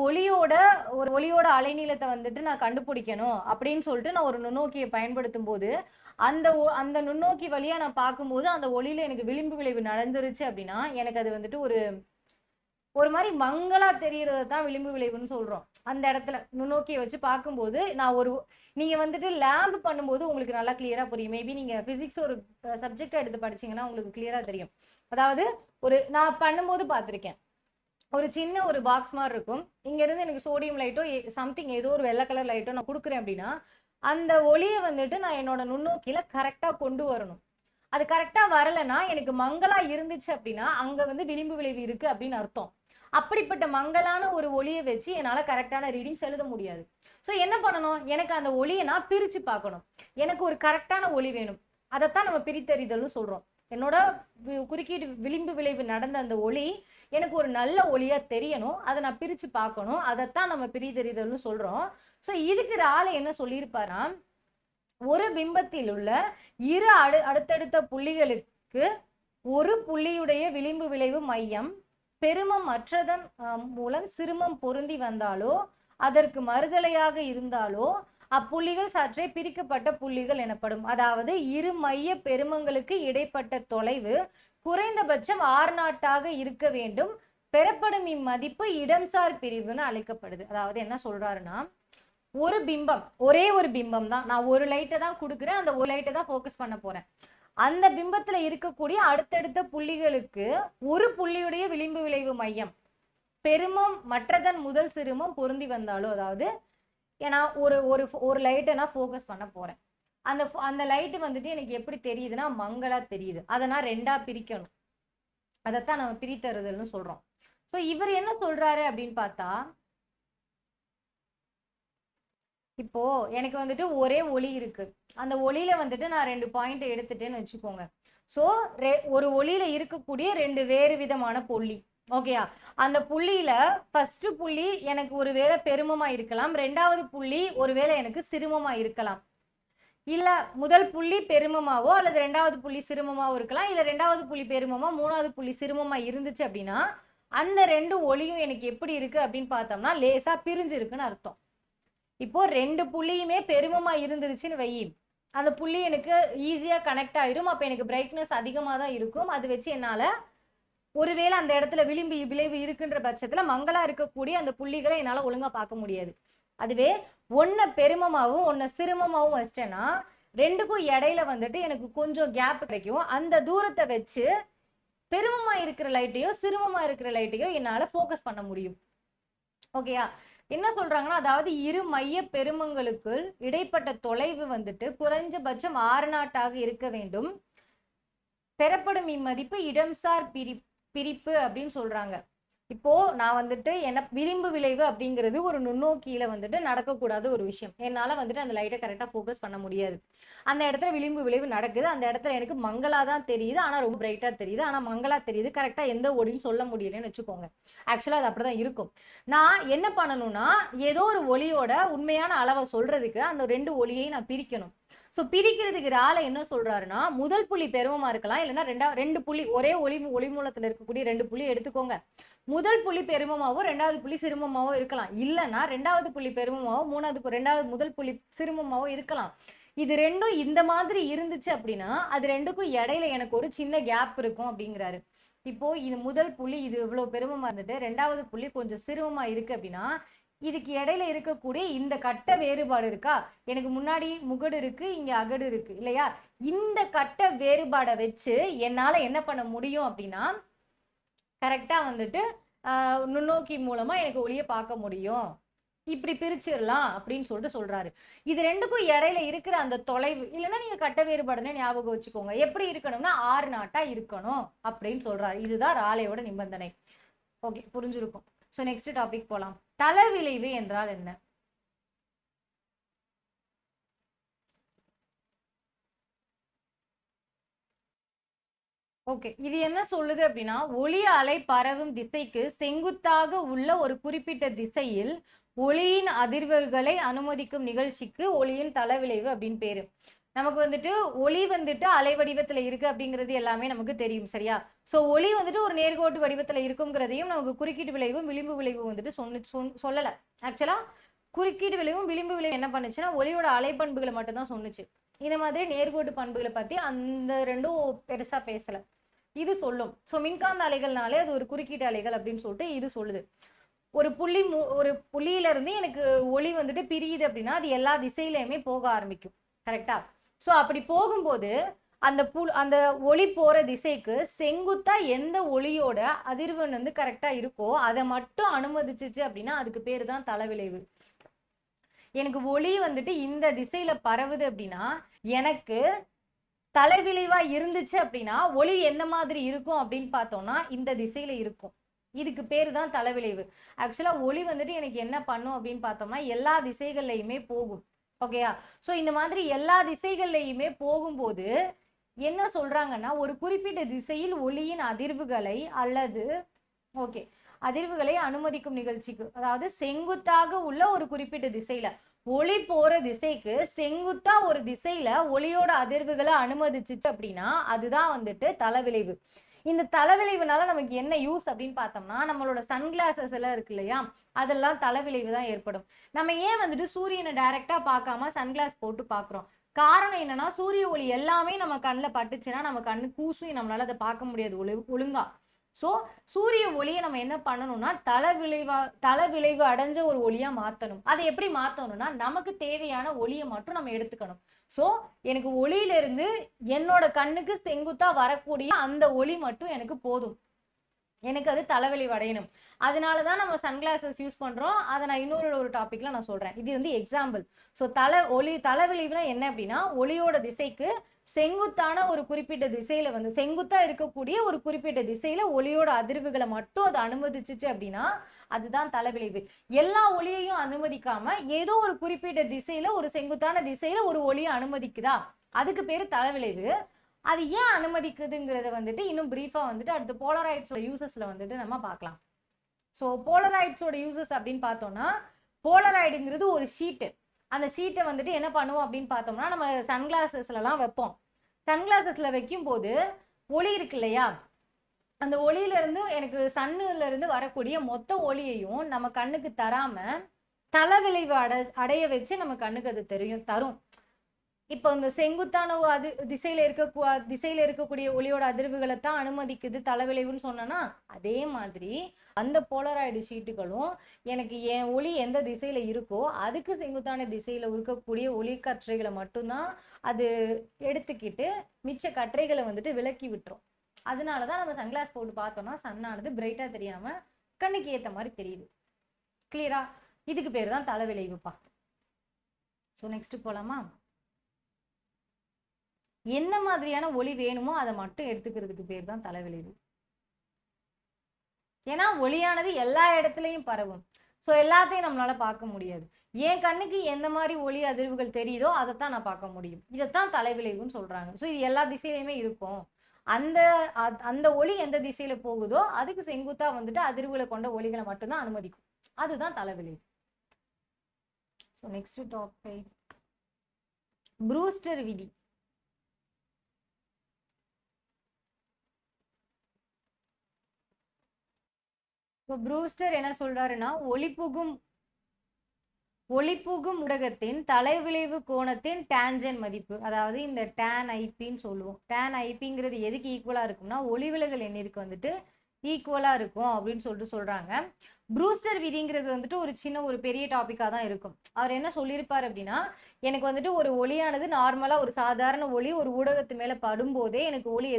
ஒளியோட அலைநீளத்தை வந்துட்டு நான் கண்டுபிடிக்கணும் அப்படின்னு சொல்லிட்டு நான் ஒரு நுண்ணோக்கியை பயன்படுத்தும் போது அந்த நுண்ணோக்கி வழியா நான் பார்க்கும்போது அந்த ஒளியில எனக்கு விளிம்பு விளைவு நடந்துருச்சு அப்படின்னா எனக்கு அது வந்துட்டு ஒரு மாதிரி மங்களா தெரியறது தான் விளிம்பு விளைவுன்னு சொல்றோம். அந்த இடத்துல நுண்ணோக்கியை வச்சு பார்க்கும்போது நீங்க வந்துட்டு லேப் பண்ணும்போது உங்களுக்கு நல்லா கிளியரா புரியும். மேபி நீங்க பிசிக்ஸ் ஒரு சப்ஜெக்ட் எடுத்து படிச்சீங்கன்னா உங்களுக்கு கிளியரா தெரியும். அதாவது நான் பண்ணும்போது பார்த்திருக்கேன், ஒரு சின்ன ஒரு பாக்ஸ் மாதிரி இருக்கும், இங்க இருந்து எனக்கு சோடியம் லைட்டோ சம்திங் ஏதோ ஒரு வெள்ளை கலர் லைட்டோ நான் கொடுக்குறேன் அப்படின்னா அந்த ஒளியை வந்துட்டு நான் என்னோட நுண்ணோக்கியில கரெக்டா கொண்டு வரணும். அது கரெக்டா வரலைன்னா எனக்கு மங்களா இருந்துச்சு அப்படின்னா அங்க வந்து விளிம்பு விளைவு இருக்கு அப்படின்னு அர்த்தம். அப்படிப்பட்ட மங்கலான ஒரு ஒளியை வச்சு என்னால கரெக்டான ரீடிங்ஸ் எழுத முடியாது. ஸோ என்ன பண்ணணும்? எனக்கு அந்த ஒளியை நான் பிரிச்சு பார்க்கணும். எனக்கு ஒரு கரெக்டான ஒளி வேணும், அதைத்தான் நம்ம பிரித்தறிதல்னு சொல்றோம். என்னோட குறுக்கீடு விளிம்பு விளைவு நடந்த அந்த ஒளி எனக்கு ஒரு நல்ல ஒளியா தெரியணும், அதை நான் பிரிச்சு பார்க்கணும், அதைத்தான் நம்ம பிரித்தறிதல்னு சொல்றோம். ஸோ இதுக்கு ராலே என்ன சொல்லியிருப்பாரா, ஒரு பிம்பத்தில் உள்ள இரு அடுத்தடுத்த புள்ளிகளுக்கு ஒரு புள்ளியுடைய விளிம்பு விளைவு மையம் பெருமம் மற்றதன் மூலம் சிறுமம் பொருந்தி வந்தாலோ அதற்கு மறுதலையாக இருந்தாலோ அப்புள்ளிகள் சற்றே பிரிக்கப்பட்ட புள்ளிகள் எனப்படும். அதாவது இரு மைய பெருமங்களுக்கு இடைப்பட்ட தொலைவு குறைந்தபட்சம் R0 இருக்க வேண்டும். பெறப்படும் இம்மதிப்பு இடம்சார் பிரிவுன்னு அழைக்கப்படுது. அதாவது என்ன சொல்றாருன்னா, ஒரு பிம்பம், ஒரே ஒரு பிம்பம் தான், நான் ஒரு லைட்டை தான் கொடுக்குறேன், அந்த ஒரு லைட்டை தான் ஃபோக்கஸ் பண்ண போறேன். அந்த பிம்பத்துல இருக்கக்கூடிய அடுத்தடுத்த புள்ளிகளுக்கு ஒரு புள்ளியுடைய விளிம்பு விளைவு மையம் பெருமம் மற்றதன் முதல் சிறுமம் பொருந்தி வந்தாலோ, அதாவது ஏன்னா ஒரு லைட்டை நான் ஃபோக்கஸ் பண்ண போறேன். அந்த லைட்டு வந்துட்டு எனக்கு எப்படி தெரியுதுன்னா மங்களா தெரியுது. அதை நான் ரெண்டா பிரிக்கணும். அதைத்தான் நம்ம பிரித்தறுதல்னு சொல்றோம். ஸோ இவர் என்ன சொல்றாரு அப்படின்னு பார்த்தா, இப்போ எனக்கு வந்துட்டு ஒரே ஒளி இருக்கு. அந்த ஒளியில வந்துட்டு நான் 2 பாயிண்ட் எடுத்துட்டேன்னு வச்சுக்கோங்க. ஸோ ஒரு ஒளியில இருக்கக்கூடிய 2 வேறு விதமான புள்ளி. ஓகேயா? அந்த புள்ளியில ஃபர்ஸ்ட் புள்ளி எனக்கு ஒருவேளை பெருமமா இருக்கலாம், 2வது புள்ளி ஒருவேளை எனக்கு சிறுமமா இருக்கலாம். இல்ல முதல் புள்ளி பெருமமாவோ அல்லது 2வது புள்ளி சிறுமமாவோ இருக்கலாம். இல்ல 2வது புள்ளி பெருமமா 3வது புள்ளி சிறுமமா இருந்துச்சு அப்படின்னா அந்த 2 ஒளியும் எனக்கு எப்படி இருக்கு அப்படின்னு பார்த்தோம்னா லேசா பிரிஞ்சு இருக்குன்னு அர்த்தம். இப்போ 2 புள்ளியுமே பெருமமா இருந்துருச்சுன்னு வை, அந்த புள்ளி எனக்கு ஈஸியா கனெக்ட் ஆயிரும். அப்ப எனக்கு பிரைட்னஸ் அதிகமா தான் இருக்கும். அது வச்சு என்னால ஒருவேளை அந்த இடத்துல விளைவு இருக்குன்ற பட்சத்துல மங்களா இருக்கக்கூடிய அந்த புள்ளிகளை என்னால ஒழுங்கா பார்க்க முடியாது. அதுவே ஒன்ன பெருமமாவும் ஒன்ன சிறுமமாவும் வச்சிட்டேன்னா 2க்கும் இடையில வந்துட்டு எனக்கு கொஞ்சம் கேப் கிடைக்கும். அந்த தூரத்தை வச்சு பெருமமா இருக்கிற லைட்டையோ சிறுமமா இருக்கிற லைட்டையோ என்னால ஃபோக்கஸ் பண்ண முடியும். ஓகேயா? என்ன சொல்றாங்கன்னா, அதாவது இரு மைய பெருமங்களுக்குள் இடைப்பட்ட தொலைவு வந்துட்டு குறைஞ்சபட்சம் R0 இருக்க வேண்டும். பெறப்படும் இம்மதிப்பு இடம்சார் பிரிப்பு அப்படின்னு சொல்றாங்க. இப்போ நான் வந்துட்டு என்ன விளிம்பு விளைவு அப்படிங்கிறது ஒரு நுண்ணோக்கியில வந்துட்டு நடக்கக்கூடாத ஒரு விஷயம். என்னால வந்துட்டு அந்த லைட்டை கரெக்டா ஃபோக்கஸ் பண்ண முடியாது. அந்த இடத்துல விளிம்பு விளைவு நடக்குது. அந்த இடத்துல எனக்கு மங்களா தான் தெரியுது, ஆனா ரொம்ப பிரைட்டா தெரியுது. ஆனா மங்களா தெரியுது, கரெக்டா எந்த ஒளின்னு சொல்ல முடியலன்னு வச்சுக்கோங்க. ஆக்சுவலா அது அப்படிதான் இருக்கும். நான் என்ன பண்ணணும்னா, ஏதோ ஒரு ஒளியோட உண்மையான அளவை சொல்றதுக்கு அந்த 2 ஒளியை நான் பிரிக்கணும். ஸோ பிரிக்கிறதுக்கு ஆளை என்ன சொல்றாருன்னா, முதல் புள்ளி பெருமமா இருக்கலாம், இல்லைன்னா 2 புள்ளி ஒரே ஒளி மூலத்துல இருக்கக்கூடிய 2 புள்ளி எடுத்துக்கோங்க. முதல் புள்ளி பெருமமாவோ 2வது புள்ளி சிறுமமாவோ இருக்கலாம். இல்லைன்னா 2வது புள்ளி பெருமமாவோ 2வது முதல் புள்ளி சிறுமமாவோ இருக்கலாம். இது 2ம் இந்த மாதிரி இருந்துச்சு அப்படின்னா அது 2க்கும் இடையில எனக்கு ஒரு சின்ன கேப் இருக்கும் அப்படிங்கிறாரு. இப்போ இது முதல் புள்ளி இது இவ்வளவு பெருமமா இருந்துட்டு 2வது புள்ளி கொஞ்சம் சிறுமமா இருக்கு அப்படின்னா இதுக்கு இடையில இருக்கக்கூடிய இந்த கட்ட வேறுபாடு இருக்கா, எனக்கு முன்னாடி முகடு இருக்கு, இங்க அகடு இருக்கு இல்லையா, இந்த கட்ட வேறுபாடை வச்சு என்னால என்ன பண்ண முடியும் அப்படின்னா கரெக்டா வந்துட்டு நுண்ணோக்கி மூலமா எனக்கு ஒளியை பார்க்க முடியும். இப்படி பிரிச்சிடலாம் அப்படின்னு சொல்லிட்டு சொல்றாரு. இது 2க்கும் இடையில இருக்கிற அந்த தொலைவு இல்லைன்னா நீங்க கட்ட வேறுபாடுன்னு ஞாபகம் வச்சுக்கோங்க. எப்படி இருக்கணும்னா R0 இருக்கணும் அப்படின்னு சொல்றாரு. இதுதான் ராலேயோட நிபந்தனை. ஓகே, புரிஞ்சிருக்கும். ஸோ நெக்ஸ்ட் டாபிக் போலாம். தளவிளைவு என்றால் என்ன? ஓகே, இது என்ன சொல்லுது அப்படின்னா, ஒளி அலை பரவும் திசைக்கு செங்குத்தாக உள்ள ஒரு குறிப்பிட்ட திசையில் ஒளியின் அதிர்வுகளை அனுமதிக்கும் நிகழ்ச்சிக்கு ஒளியின் தளவிளைவு அப்படின்னு பேரு. நமக்கு வந்துட்டு ஒளி வந்துட்டு அலை வடிவத்துல இருக்கு அப்படிங்கிறது எல்லாமே நமக்கு தெரியும், சரியா? சோ ஒளி வந்துட்டு ஒரு நேர்கோட்டு வடிவத்துல இருக்குங்கிறதையும் நமக்கு குறுக்கீட்டு விளைவும் விளிம்பு விளைவும் வந்துட்டு சொல்லல. ஆக்சுவலா குறுக்கீட்டு விளைவும் விளிம்பு விளைவு என்ன பண்ணுச்சுன்னா ஒளியோட அலைப்பண்புகளை மட்டும்தான் சொன்னுச்சு. இந்த மாதிரி நேர்கோட்டு பண்புகளை பத்தி அந்த 2ம் பெருசா பேசல. இது சொல்லும். ஸோ மின்காந்த அலைகள்னாலே அது ஒரு குறுக்கீட்டு அலைகள் அப்படின்னு சொல்லிட்டு இது சொல்லுது. ஒரு புள்ளியில இருந்து எனக்கு ஒளி வந்துட்டு பிரியுது அப்படின்னா அது எல்லா திசையிலையுமே போக ஆரம்பிக்கும், கரெக்டா? ஸோ அப்படி போகும்போது அந்த ஒளி போற திசைக்கு செங்குத்தா எந்த ஒளியோட அதிர்வெண் வந்து கரெக்டா இருக்கோ அதை மட்டும் அனுமதிச்சிச்சு அப்படின்னா அதுக்கு பேரு தான் தளவிளைவு. எனக்கு ஒளி வந்துட்டு இந்த திசையில பரவுது அப்படின்னா எனக்கு தலைவிளைவா இருந்துச்சு அப்படின்னா ஒளி எந்த மாதிரி இருக்கும் அப்படின்னு பார்த்தோம்னா இந்த திசையில இருக்கும். இதுக்கு பேரு தான் தளவிளைவு. ஆக்சுவலா ஒளி வந்துட்டு எனக்கு என்ன பண்ணும் அப்படின்னு பார்த்தோம்னா எல்லா திசைகள்லையுமே போகும். ஓகேயா? ஸோ இந்த மாதிரி எல்லா திசைகள்லையுமே போகும்போது என்ன சொல்றாங்கன்னா ஒரு குறிப்பிட்ட திசையில் ஒளியின் அதிர்வுகளை அதிர்வுகளை அனுமதிக்கும் நிகழ்ச்சிக்கு, அதாவது செங்குத்தாக உள்ள ஒரு குறிப்பிட்ட திசையில ஒளி போற திசைக்கு செங்குத்தா ஒரு திசையில ஒளியோட அதிர்வுகளை அனுமதிச்சுச்சு அப்படின்னா அதுதான் வந்துட்டு தலவிளைவு. இந்த தலவிளைவுனால நமக்கு என்ன யூஸ் அப்படின்னு பார்த்தோம்னா, நம்மளோட சன்கிளாசஸ் எல்லாம் இருக்கு இல்லையா, அதெல்லாம் தலவிளைவு தான் ஏற்படும். நம்ம ஏன் வந்துட்டு சூரியனை டைரக்டா பார்க்காம சன்கிளாஸ் போட்டு பார்க்குறோம்? காரணம் என்னன்னா, சூரிய ஒளி எல்லாமே நம்ம கண்ணில் பட்டுச்சுன்னா நம்ம கண்ணு கூசும், நம்மளால அதை பார்க்க முடியாது ஒழுங்கா. ஸோ சூரிய ஒளியை நம்ம என்ன பண்ணணும்னா தலவிளைவு அடைஞ்ச ஒரு ஒளியா மாற்றணும். அதை எப்படி மாற்றணும்னா, நமக்கு தேவையான ஒளியை மட்டும் நம்ம எடுத்துக்கணும். ஸோ எனக்கு ஒளியிலிருந்து என்னோட கண்ணுக்கு செங்குத்தா வரக்கூடிய அந்த ஒளி மட்டும் எனக்கு போதும், எனக்கு அது தலைவிளைவு அடையணும். அதனாலதான் நம்ம சன்கிளாசஸ் யூஸ் பண்றோம். அதை நான் இன்னொரு டாபிக்ல நான் சொல்றேன். இது வந்து எக்ஸாம்பிள். ஸோ தலைவிளைவுனா என்ன அப்படின்னா, ஒளியோட திசைக்கு செங்குத்தான ஒரு குறிப்பிட்ட திசையில வந்து செங்குத்தா இருக்கக்கூடிய ஒரு குறிப்பிட்ட திசையில ஒளியோட அதிர்வுகளை மட்டும் அது அனுமதிச்சுச்சு அப்படின்னா அதுதான் தலைவிளைவு. எல்லா ஒளியையும் அனுமதிக்காம ஏதோ ஒரு குறிப்பிட்ட திசையில ஒரு செங்குத்தான திசையில ஒரு ஒளியை அனுமதிக்குதா, அதுக்கு பேரு தலைவிளைவு. அது ஏன் அனுமதிக்குதுங்கிறத வந்துட்டு இன்னும் பிரீஃபா வந்துட்டு அடுத்து போலராய்ட்ஸோட யூசஸ்ல வந்துட்டு நம்ம பார்க்கலாம். ஸோ போலராய்ட்ஸோட யூசஸ் அப்படின்னு பார்த்தோம்னா, போலராய்டுங்கிறது ஒரு ஷீட்டு. அந்த ஷீட்டை வந்துட்டு என்ன பண்ணுவோம் அப்படின்னு பார்த்தோம்னா, நம்ம சன்கிளாசஸ்லாம் வைப்போம். சன்கிளாசஸ்ல வைக்கும் போது ஒளி இருக்கு இல்லையா, அந்த ஒளியில இருந்து எனக்கு சன்னுல இருந்து வரக்கூடிய மொத்த ஒளியையும் நம்ம கண்ணுக்கு தராம தலவிளைவு அடைய வச்சு நம்ம கண்ணுக்கு அது தரும். இப்போ இந்த செங்குத்தான திசையில இருக்கக்கூடிய ஒளியோட அதிர்வுகளை தான் அனுமதிக்குது தலைவிளைவுன்னு சொன்னா, அதே மாதிரி அந்த போலராய்டு ஷீட்டுகளும் எனக்கு என் ஒளி எந்த திசையில இருக்கோ அதுக்கு செங்குத்தான திசையில இருக்கக்கூடிய ஒளி கற்றைகளை மட்டும்தான் அது எடுத்துக்கிட்டு மிச்ச கற்றைகளை வந்துட்டு விலக்கி விட்டுரும். அதனாலதான் நம்ம சன்கிளாஸ் போட்டு பார்த்தோம்னா சன்னானது பிரைட்டா தெரியாம கண்ணுக்கு ஏத்த மாதிரி தெரியுது. கிளியரா? இதுக்கு பேரு தான் தலைவிளைவுப்பா. ஸோ நெக்ஸ்ட் போலாமா? என்ன மாதிரியான ஒளி வேணுமோ அதை மட்டும் எடுத்துக்கிறதுக்கு பேர் தான் தலைவிளைவு. ஏன்னா ஒளியானது எல்லா இடத்துலையும் பரவும். ஸோ எல்லாத்தையும் நம்மளால பார்க்க முடியாது. என் கண்ணுக்கு எந்த மாதிரி ஒளி அதிர்வுகள் தெரியுதோ அதைத்தான் நான் பார்க்க முடியும். இதைத்தான் தலைவிளைவுன்னு சொல்றாங்க. ஸோ இது எல்லா திசையிலையுமே இருக்கும். அந்த ஒளி எந்த திசையில போகுதோ அதுக்கு செங்குத்தா வந்துட்டு அதிர்வுகளை கொண்ட ஒளிகளை மட்டும்தான் அனுமதிக்கும். அதுதான் தலைவிளைவு. ஸோ நெக்ஸ்ட் டாபிக் ப்ரூஸ்டர் விதி. ப்ரூஸ்டர் என்ன சொல்றாருன்னா, ஒளிபுகும் ஊடகத்தின் தலைவிளைவு கோணத்தின் டான்ஜென்ட் மதிப்பு, அதாவது இந்த tan ஐபின்னு சொல்லுவோம். tan ஐபிங்கிறது எதுக்கு ஈக்குவலா இருக்கும்னா ஒளிவிலகல் எண்ணிற்கு வந்துட்டு ஈக்குவலா இருக்கும் அப்படின்னு சொல்றாங்க. ப்ரூஸ்டர் விதிங்கிறது வந்துட்டு ஒரு பெரிய டாபிக்கா தான் இருக்கும். அவர் என்ன சொல்லியிருப்பார் அப்படின்னா, எனக்கு வந்துட்டு ஒரு ஒளியானது நார்மலா ஒரு சாதாரண ஒளி ஒரு ஊடகத்து மேல படும்போதே எனக்கு ஒளி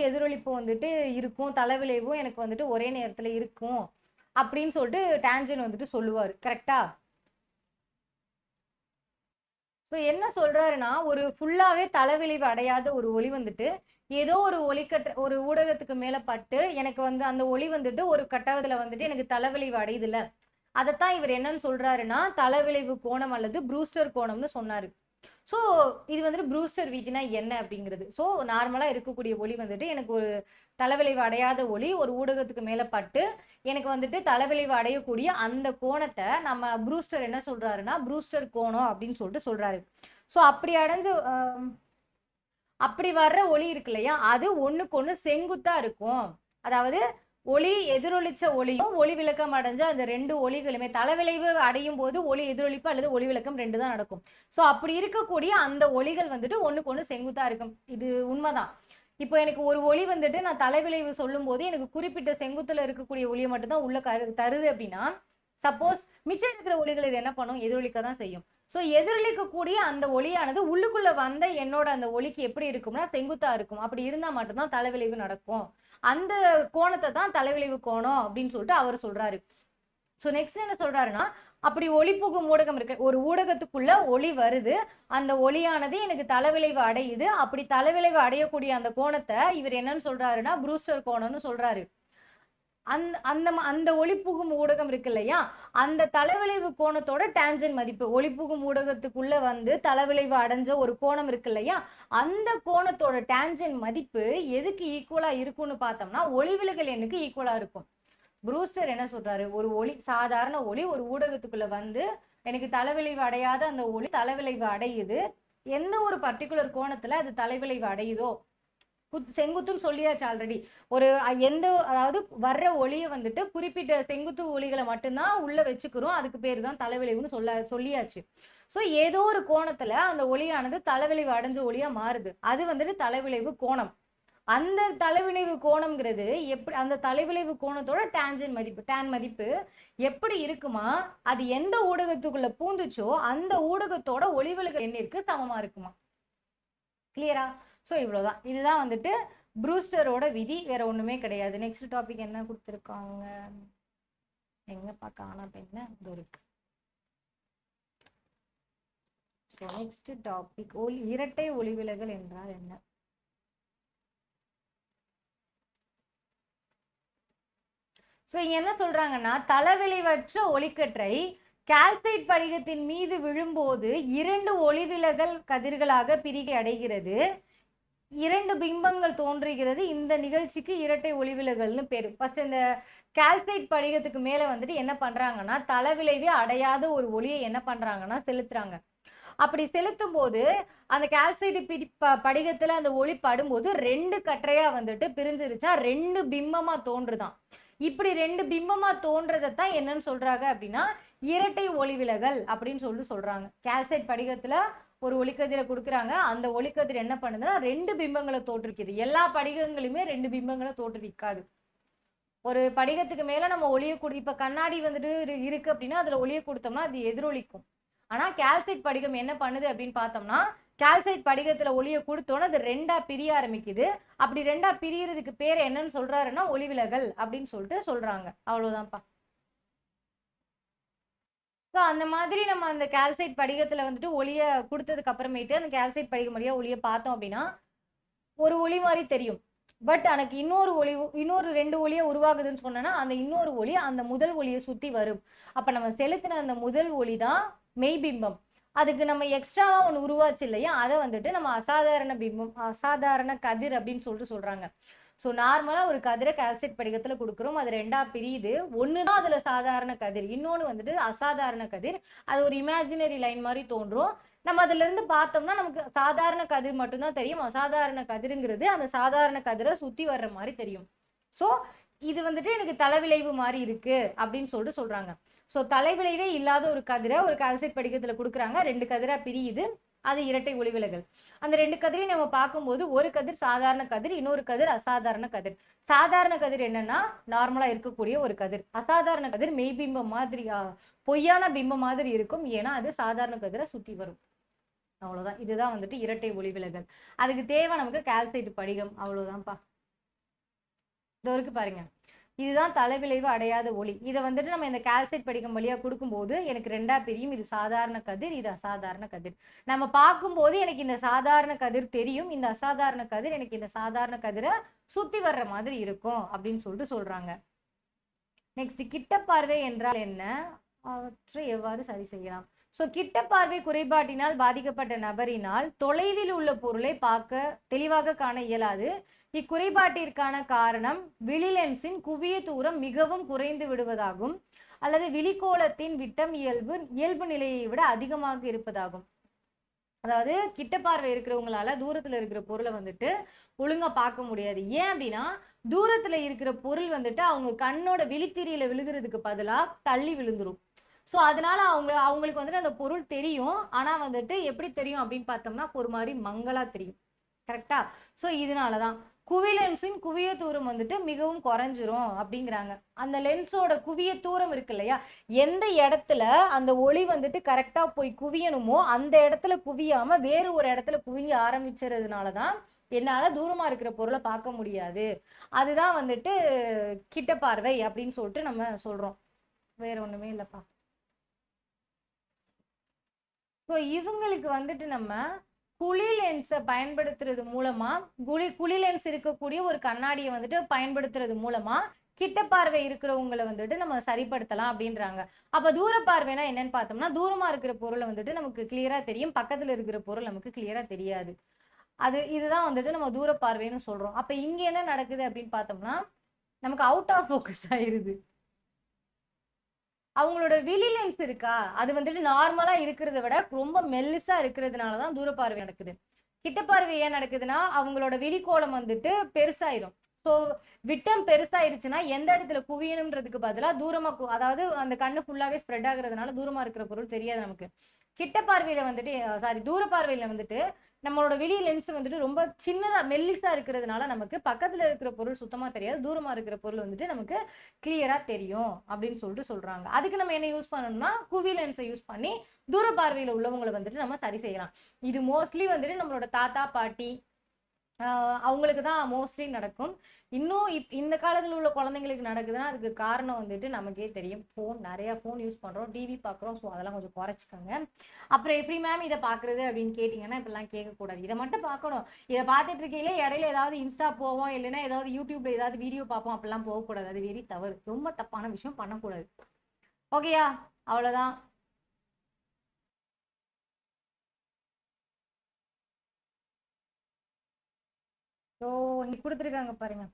எதிரொலிப்பு வந்துட்டு இருக்கும், தலைவிளைவும் எனக்கு வந்துட்டு ஒரே நேரத்துல இருக்கும் அப்படின்னு சொல்லிட்டு டான்ஜென்ட் வந்துட்டு சொல்லுவாரு. கரெக்டா? ஸோ என்ன சொல்றாருன்னா, ஒரு ஃபுல்லாவே தலைவிளைவு அடையாத ஒரு ஒளி வந்துட்டு ஏதோ ஒரு ஊடகத்துக்கு மேல பட்டு எனக்கு வந்து அந்த ஒளி வந்துட்டு ஒரு கட்டத்துல வந்துட்டு எனக்கு தலைவிளைவு அடையுது இல்ல, அதைத்தான் இவர் என்னன்னு சொல்றாருன்னா தலைவிளைவு கோணம் அல்லது ப்ரூஸ்டர் கோணம்னு சொன்னாரு. ஸோ இது வந்துட்டு ப்ரூஸ்டர் விதினா என்ன அப்படிங்கிறது. ஸோ நார்மலா இருக்கக்கூடிய ஒளி வந்துட்டு எனக்கு ஒரு தலைவிளைவு அடையாத ஒளி ஒரு ஊடகத்துக்கு மேல பட்டு எனக்கு வந்துட்டு தலைவிளைவு அடையக்கூடிய அந்த கோணத்தை நம்ம ப்ரூஸ்டர் என்ன சொல்றாருன்னா ப்ரூஸ்டர் கோணம் அப்படின்னு சொல்லிட்டு சொல்றாரு. ஸோ அப்படி வர்ற ஒளி இருக்கு இல்லையா, அது ஒண்ணுக்கு ஒண்ணு செங்குத்தா இருக்கும். அதாவது ஒளி எதிரொலிச்ச ஒளியும் ஒளி விளக்கம் அடைஞ்ச அந்த ரெண்டு ஒளிகளுமே தலைவிளைவு அடையும் போது ஒளி எதிரொலிப்பு அல்லது ஒளி விளக்கம் ரெண்டு தான் நடக்கும். ஸோ அப்படி இருக்கக்கூடிய அந்த ஒளிகள் வந்துட்டு ஒண்ணுக்கு ஒண்ணு செங்குத்தா இருக்கும். இது உண்மைதான். இப்போ எனக்கு ஒரு ஒளி வந்துட்டு நான் தலைவிளைவு சொல்லும் போது எனக்கு குறிப்பிட்ட செங்குத்துல இருக்கக்கூடிய ஒளியை மட்டும்தான் உள்ள தருது அப்படின்னா, சப்போஸ் மிச்சம் இருக்கிற ஒளிகள் இது என்ன பண்ணும், எதிரொலிக்க தான் செய்யும். ஸோ எதிரொலிக்கக்கூடிய அந்த ஒளியானது உள்ளுக்குள்ள வந்த என்னோட அந்த ஒளிக்கு எப்படி இருக்கும்னா செங்குத்தா இருக்கும். அப்படி இருந்தா மட்டும்தான் தலைவிளைவு நடக்கும். அந்த கோணத்தை தான் தலைவிளைவு கோணம் அப்படின்னு சொல்லிட்டு அவர் சொல்றாரு. ஸோ நெக்ஸ்ட் என்ன சொல்றாருன்னா, அப்படி ஒளி புகும் ஊடகம் இருக்கு, ஒரு ஊடகத்துக்குள்ள ஒளி வருது, அந்த ஒளியானது எனக்கு தலைவிளைவு அடையுது. அப்படி தலைவிளைவு அடையக்கூடிய அந்த கோணத்தை இவர் என்னன்னு சொல்றாருன்னா ப்ரூஸ்டர் கோணம்னு சொல்றாரு. அந்த ஒளிப்புகும் ஊடகம் இருக்கு இல்லையா, அந்த தலைவிளைவு கோணத்தோட டான்ஜென்ட் மதிப்பு, ஒளிப்புகும் ஊடகத்துக்குள்ள வந்து தலைவிளைவு அடைஞ்ச ஒரு கோணம் இருக்கு இல்லையா, அந்த கோணத்தோட டான்ஜென்ட் மதிப்பு எதுக்கு ஈக்குவலா இருக்கும்னு பார்த்தோம்னா ஒளிவிலகல் எண்ணுக்கு ஈக்குவலா இருக்கும். ப்ரூஸ்டர் என்ன சொல்றாரு, ஒரு சாதாரண ஒளி ஒரு ஊடகத்துக்குள்ள வந்து எனக்கு தலைவிளைவு அடையாத அந்த ஒளி தலைவிளைவு அடையுது, எந்த ஒரு பர்டிகுலர் கோணத்துல அது தலைவிளைவு அடையுதோ, செங்குத்துன்னு சொல்லியாச்சு ஆல்ரெடி. ஒரு எந்த அதாவது வர்ற ஒளியை வந்துட்டு குறிப்பிட்ட செங்குத்து ஒளிகளை மட்டும்தான் உள்ள வச்சுக்கிறோம், அதுக்கு பேர் தான் தலைவிளைவுன்னு சொல்லியாச்சு. ஸோ ஏதோ ஒரு கோணத்துல அந்த ஒளியானது தலைவிளைவு அடைஞ்ச ஒளியா மாறுது, அது வந்துட்டு தலைவிளைவு கோணம். அந்த தலைவிளைவு கோணம்ங்கிறது எப்படி, அந்த தலைவிளைவு கோணத்தோட டேன் மதிப்பு எப்படி இருக்குமா, அது எந்த ஊடகத்துக்குள்ள பூந்துச்சோ அந்த ஊடகத்தோட ஒளிவிலகல் எண்ணிற்கு சமமா இருக்குமா. கிளியரா? ஸோ இவ்வளவுதான். இதுதான் வந்துட்டு ப்ரூஸ்டரோட விதி, வேற ஒண்ணுமே கிடையாது. நெக்ஸ்ட் டாபிக் என்ன கொடுத்துருக்காங்க, எங்க பார்க்க ஆனா என்ன இது இருக்கு. ஸோ நெக்ஸ்ட் டாபிக், இரட்டை ஒளிவிலகல் என்றால் என்ன. ஸோ இங்க என்ன சொல்றாங்கன்னா, தளவிளைவற்ற ஒளிக்கற்றை கால்சைட் படிகத்தின் மீது விழும்போது 2 ஒளிவிலகல் கதிர்களாக பிரிகை அடைகிறது, 2 பிம்பங்கள் தோன்றுகிறது. இந்த நிகழ்ச்சிக்கு இரட்டை ஒளிவிலகல்னு பேரு. ஃபர்ஸ்ட் இந்த கால்சைட் படிகத்துக்கு மேல வந்துட்டு என்ன பண்றாங்கன்னா, தளவிளைவே அடையாத ஒரு ஒளியை என்ன பண்றாங்கன்னா செலுத்துறாங்க. அப்படி செலுத்தும் போது அந்த கால்சைட் படிகத்துல அந்த ஒளி படும்போது 2 கற்றையா வந்துட்டு பிரிஞ்சிருச்சா, 2 பிம்பமா தோன்றுதான். இப்படி 2 பிம்பமா தோன்றதைத்தான் என்னன்னு சொல்றாங்க அப்படின்னா இரட்டை ஒளிவிலகல் அப்படின்னு சொல்றாங்க. கால்சைட் படிகத்துல ஒரு ஒளிக்கதிரை கொடுக்குறாங்க, அந்த ஒளிக்கதிர் என்ன பண்ணுதுன்னா 2 பிம்பங்களை தோற்றுவிக்குது. எல்லா படிகங்களுமே 2 பிம்பங்களை தோற்றுவிக்காது. ஒரு படிகத்துக்கு மேல நம்ம ஒளியை இப்ப கண்ணாடி வந்துட்டு இருக்கு அப்படின்னா அதுல ஒளியை கொடுத்தோம்னா அது எதிரொலிக்கும். ஆனா கால்சைட் படிகம் என்ன பண்ணுது அப்படின்னு பார்த்தோம்னா, கால்சைட் படிகத்துல ஒளியை கொடுத்தோன்னா அது 2ஆ பிரிய ஆரம்பிக்குது. அப்படி 2ஆ பிரியறதுக்கு பேர் என்னன்னு சொல்றாருன்னா ஒளிவிலகல் அப்படின்னு சொல்றாங்க. அவ்வளவுதான்ப்பா. ஸோ அந்த மாதிரி நம்ம அந்த கால்சைட் படிகத்துல வந்துட்டு ஒளியை கொடுத்ததுக்கு அப்புறமேட்டு அந்த கால்சைட் படிகம் வழியா ஒளியை பார்த்தோம் அப்படின்னா ஒரு ஒளி மாதிரி தெரியும். பட் எனக்கு இன்னொரு 2 ஒளியை உருவாகுதுன்னு சொன்னா அந்த இன்னொரு ஒளி அந்த முதல் ஒளியை சுத்தி வரும். அப்ப நம்ம செலுத்தின அந்த முதல் ஒளி தான் மெய்பிம்பம். அதுக்கு நம்ம எக்ஸ்ட்ராவா ஒன்று உருவாச்சு இல்லையா, அதை வந்துட்டு நம்ம அசாதாரண பிம்பம், அசாதாரண கதிர் அப்படின்னு சொல்றாங்க. ஸோ நார்மலா ஒரு கதிரை கால்சைட் படிகத்துல கொடுக்குறோம், அது 2ஆ பிரியுது. ஒண்ணுதான் அதுல சாதாரண கதிர், இன்னொன்னு வந்துட்டு அசாதாரண கதிர். அது ஒரு இமேஜினரி லைன் மாதிரி தோன்றும். நம்ம அதுல இருந்து பார்த்தோம்னா நமக்கு சாதாரண கதிர் மட்டும்தான் தெரியும், அசாதாரண கதிருங்கிறது அந்த சாதாரண கதிரை சுத்தி வர்ற மாதிரி தெரியும். ஸோ இது வந்துட்டு எனக்கு தலைவிளைவு மாதிரி இருக்கு அப்படின்னு சொல்றாங்க. ஸோ தலைவிளைவே இல்லாத ஒரு கதிரை ஒரு கால்சைட் படிகத்துல கொடுக்குறாங்க, 2 கதிரா பிரியுது, அது இரட்டை ஒளிவிலகல். அந்த 2 கதிரையும் நம்ம பார்க்கும்போது ஒரு கதிர் சாதாரண கதிர், இன்னொரு கதிர் அசாதாரண கதிர். சாதாரண கதிர் என்னன்னா நார்மலா இருக்கக்கூடிய ஒரு கதிர், அசாதாரண கதிர் மெய்பிம்பம் மாதிரி பொய்யான பிம்பம் மாதிரி இருக்கும், ஏன்னா அது சாதாரண கதிரை சுத்தி வரும். அவ்வளவுதான். இதுதான் வந்துட்டு இரட்டை ஒளிவிலகல். அதுக்கு தேவை நமக்கு கால்சைட் படிகம். அவ்வளவுதான்ப்பா. இது வரைக்கும் பாருங்க, இதுதான் தலைவிளைவு அடையாத ஒளி. இதை வந்துட்டு நம்ம இந்த கால்சைட் படிகம் வழியா கொடுக்கும்போது எனக்கு 2ஆ பிரியும், இது சாதாரண கதிர், இது அசாதாரண கதிர். நம்ம பார்க்கும்போது எனக்கு இந்த சாதாரண கதிர் தெரியும், இந்த அசாதாரண கதிர் எனக்கு இந்த சாதாரண கதிரை சுத்தி வர்ற மாதிரி இருக்கும் அப்படின்னு சொல்றாங்க. நெக்ஸ்ட், கிட்ட பார்வை என்றால் என்ன, அவற்றை எவ்வாறு சரி செய்யலாம். ஸோ கிட்ட பார்வை குறைபாட்டினால் பாதிக்கப்பட்ட நபரினால் தொலைவில் உள்ள பொருளை பார்க்க தெளிவாக காண இயலாது. இக்குறைபாட்டிற்கான காரணம் விழிலென்ஸின் குவிய தூரம் மிகவும் குறைந்து விடுவதாகும், அல்லது விழிக்கோளத்தின் விட்டம் இயல்பு நிலையை விட அதிகமாக இருப்பதாகும். அதாவது கிட்ட பார்வை இருக்கிறவங்களால தூரத்துல இருக்கிற பொருளை வந்துட்டு ஒழுங்கா பார்க்க முடியாது. ஏன் அப்படின்னா தூரத்துல இருக்கிற பொருள் வந்துட்டு அவங்க கண்ணோட விழித்திரியில விழுகிறதுக்கு பதிலா தள்ளி விழுந்துரும். ஸோ அதனால அவங்களுக்கு வந்துட்டு அந்த பொருள் தெரியும், ஆனா வந்துட்டு எப்படி தெரியும் அப்படின்னு பார்த்தோம்னா ஒரு மாதிரி மங்களா தெரியும். கரெக்டா? ஸோ இதனாலதான் குவிலென்ஸின் குவிய தூரம் வந்துட்டு மிகவும் குறைஞ்சிரும் அப்படிங்கிறாங்க. அந்த லென்ஸோட குவிய தூரம் இருக்கு இல்லையா, எந்த இடத்துல அந்த ஒளி வந்துட்டு கரெக்டா போய் குவியணுமோ அந்த இடத்துல குவியாம வேறு ஒரு இடத்துல குவிய ஆரம்பிச்சதுனாலதான் என்னால தூரமா இருக்கிற பொருளை பார்க்க முடியாது. அதுதான் வந்துட்டு கிட்ட பார்வை அப்படின்னு சொல்லிட்டு நம்ம சொல்றோம், வேற ஒண்ணுமே இல்லப்பா. ஸோ இவங்களுக்கு வந்துட்டு நம்ம குழி லென்ஸை பயன்படுத்துறது மூலமா, குழி லென்ஸ் இருக்கக்கூடிய ஒரு கண்ணாடியை வந்துட்டு பயன்படுத்துறது மூலமா கிட்ட பார்வை இருக்கிறவங்களை வந்துட்டு நம்ம சரிப்படுத்தலாம் அப்படின்றாங்க. அப்ப தூர பார்வைனா என்னன்னு பார்த்தோம்னா தூரமா இருக்கிற பொருளை வந்துட்டு நமக்கு கிளியரா தெரியும், பக்கத்துல இருக்கிற பொருள் நமக்கு கிளியரா தெரியாது. இதுதான் வந்துட்டு நம்ம தூர பார்வைன்னு சொல்றோம். அப்ப இங்க என்ன நடக்குது அப்படின்னு பார்த்தோம்னா நமக்கு அவுட் ஆஃப் ஃபோக்கஸ் ஆயிருது. அவங்களோட விழி லென்ஸ் இருக்கா, அது வந்துட்டு நார்மலா இருக்கிறத விட ரொம்ப மெல்லிசா இருக்கிறதுனாலதான் தூர பார்வை நடக்குது. கிட்ட பார்வை ஏன் நடக்குதுன்னா அவங்களோட விழிக்கோளம் வந்துட்டு பெருசாயிரும். ஸோ விட்டம் பெருசாயிருச்சுன்னா எந்த இடத்துல குவியணுன்றதுக்கு பதிலா தூரமா அதாவது அந்த கண்ணு ஃபுல்லாவே ஸ்ப்ரெட் ஆகுறதுனால தூரமா இருக்கிற பொருள் தெரியாது நமக்கு. கிட்ட பார்வையில வந்துட்டு சாரி தூர பார்வையில வந்துட்டு நம்மளோட விழி லென்ஸ் வந்துட்டு ரொம்ப சின்னதா மெல்லிசா இருக்கிறதுனால நமக்கு பக்கத்துல இருக்கிற பொருள் சுத்தமா தெரியாது, தூரமா இருக்கிற பொருள் வந்துட்டு நமக்கு கிளியரா தெரியும் அப்படின்னு சொல்லிட்டு சொல்றாங்க. அதுக்கு நம்ம என்ன யூஸ் பண்ணணும்னா குவி லென்ஸை யூஸ் பண்ணி தூர பார்வையில உள்ளவங்களை வந்துட்டு நம்ம சரி செய்யலாம். இது மோஸ்ட்லி வந்துட்டு நம்மளோட தாத்தா பாட்டி அவங்களுக்கு தான் மோஸ்ட்லி நடக்கும். இன்னும் இந்த காலத்துல உள்ள குழந்தைங்களுக்கு நடக்குதுன்னா அதுக்கு காரணம் வந்துட்டு நமக்கே தெரியும். நிறைய ஃபோன் யூஸ் பண்றோம், டிவி பாக்குறோம். ஸோ அதெல்லாம் கொஞ்சம் குறைச்சிக்கோங்க. அப்புறம் எப்படி மேம் இதை பாக்குறது அப்படின்னு கேட்டீங்கன்னா இப்பெல்லாம் கேட்கக்கூடாது. இதை மட்டும் பார்க்கணும். இதை பார்த்துட்டு இருக்கையில இடையில ஏதாவது இன்ஸ்டா போவோம், இல்லைன்னா ஏதாவது யூடியூப்ல ஏதாவது வீடியோ பார்ப்போம், அப்படிலாம் போகக்கூடாது. அது வெரி தவறு, ரொம்ப தப்பான விஷயம், பண்ணக்கூடாது. ஓகேயா? அவ்வளவுதான். ஸோ இங்க கொடுத்துருக்காங்க பாருங்க,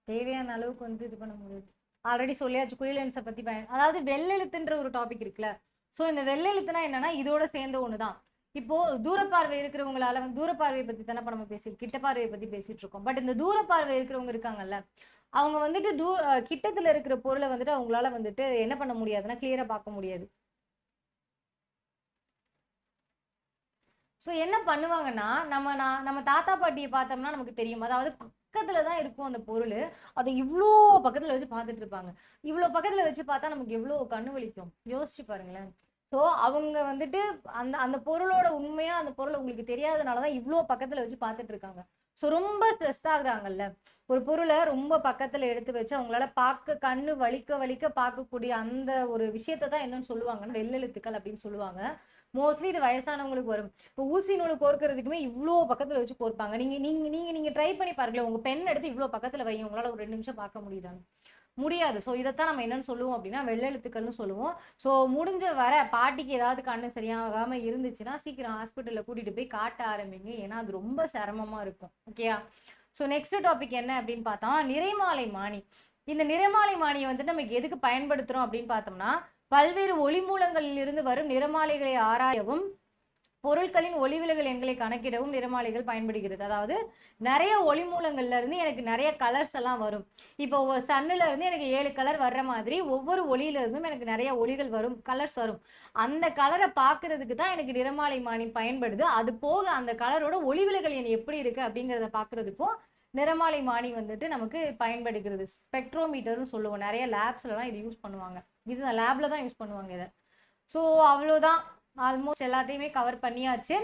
தேவையான அளவுக்கு வந்து இது பண்ண முடியாது. ஆல்ரெடி சொல்லியாச்சு குயிலன்ஸை பத்தி அதாவது வெள்ளெழுத்துன்ற ஒரு டாபிக் இருக்குல்ல. ஸோ இந்த வெள்ளெழுத்துனா என்னன்னா இதோட சேர்ந்த ஒண்ணுதான். இப்போ தூரப்பார்வை இருக்கிறவங்களால வந்து தூரப்பார்வையை பத்தி தானே நம்ம கிட்ட பார்வையை பத்தி பேசிட்டு இருக்கோம். பட் இந்த தூரப்பார்வை இருக்கிறவங்க இருக்காங்கல்ல, அவங்க வந்துட்டு கிட்டத்துல இருக்கிற பொருளை வந்துட்டு அவங்களால வந்துட்டு என்ன பண்ண முடியாதுன்னா கிளியரா பார்க்க முடியாது. ஸோ என்ன பண்ணுவாங்கன்னா நம்ம தாத்தா பாட்டியை பார்த்தோம்னா நமக்கு தெரியும். அதாவது பக்கத்துல தான் இருக்கும் அந்த பொருள், அதை இவ்வளோ பக்கத்துல வச்சு பார்த்துட்டு இருப்பாங்க. இவ்வளோ பக்கத்துல வச்சு பார்த்தா நமக்கு எவ்வளோ கண்ணு வலிக்கும், யோசிச்சு பாருங்களேன். ஸோ அவங்க வந்துட்டு அந்த அந்த பொருளோட உண்மையா அந்த பொருள் உங்களுக்கு தெரியாதனாலதான் இவ்வளோ பக்கத்துல வச்சு பார்த்துட்டு இருக்காங்க. ஸோ ரொம்ப ஸ்ட்ரெஸ் ஆகுறாங்கல்ல. ஒரு பொருளை ரொம்ப பக்கத்துல எடுத்து வச்சு அவங்களால பார்க்க கண்ணு வலிக்க வலிக்க பார்க்கக்கூடிய அந்த ஒரு விஷயத்தை தான் என்னன்னு சொல்லுவாங்கன்னு வெள்ளெழுத்துக்கள் அப்படின்னு சொல்லுவாங்க. மோஸ்ட்லி இது வயசானவங்களுக்கு வரும். இப்போ ஊசி நூல் கோர்க்கறதுக்குமே இவ்வளோ பக்கத்துல வச்சு கோர்ப்பாங்க. நீங்க நீங்க நீங்க நீங்க ட்ரை பண்ணி பாருங்களேன், உங்க பென் எடுத்து இவ்வளோ பக்கத்துல வைங்க, உங்களால ஒரு 2 நிமிஷம் பார்க்க முடியுதாங்க? முடியாது. ஸோ இதைத்தான் நம்ம என்னன்னு சொல்லுவோம் அப்படின்னா வெள்ளெழுத்துக்கள்னு சொல்லுவோம். ஸோ முடிஞ்ச வர பாட்டிக்கு ஏதாவது கண்ணு சரியாகாம இருந்துச்சுன்னா சீக்கிரம் ஹாஸ்பிட்டல்ல கூட்டிட்டு போய் காட்ட ஆரம்பிங்க. ஏன்னா அது ரொம்ப சிரமமா இருக்கும். ஓகேயா? ஸோ நெக்ஸ்ட் டாபிக் என்ன அப்படின்னு பார்த்தா நிறைமாலை மானி. இந்த நிறைமாலை மானியை வந்து நமக்கு எதுக்கு பயன்படுத்துறோம் அப்படின்னு பார்த்தோம்னா பல்வேறு ஒளி மூலங்களில் இருந்து வரும் நிறமாலைகளை ஆராயவும் பொருட்களின் ஒளிவிலகல் எண்களை கணக்கிடவும் நிறமாலைகள் பயன்படுகிறது. அதாவது நிறைய ஒளி மூலங்கள்ல இருந்து எனக்கு நிறைய கலர்ஸ் எல்லாம் வரும். இப்போ சன்னுல இருந்து எனக்கு 7 கலர் வர்ற மாதிரி ஒவ்வொரு ஒளியில இருந்தும் எனக்கு நிறைய ஒளிகள் வரும், கலர்ஸ் வரும். அந்த கலரை பாக்குறதுக்கு தான் எனக்கு நிறமாலை மானி பயன்படுது. அது போக அந்த கலரோட ஒளிவிலகல் எண் எப்படி இருக்கு அப்படிங்கிறத பாக்குறதுக்கும் நிறமாலை மானி வந்துட்டு நமக்கு பயன்படுகிறது. ஸ்பெக்ட்ரோமீட்டர்னு சொல்லுவோம். நிறைய லேப்ஸ்ல எல்லாம் இது யூஸ் பண்ணுவாங்க. இது லேப்ல தான் யூஸ் பண்ணுவாங்க இதை. ஸோ அவ்வளோதான், ஆல்மோஸ்ட் எல்லாத்தையுமே கவர் பண்ணியாச்சு.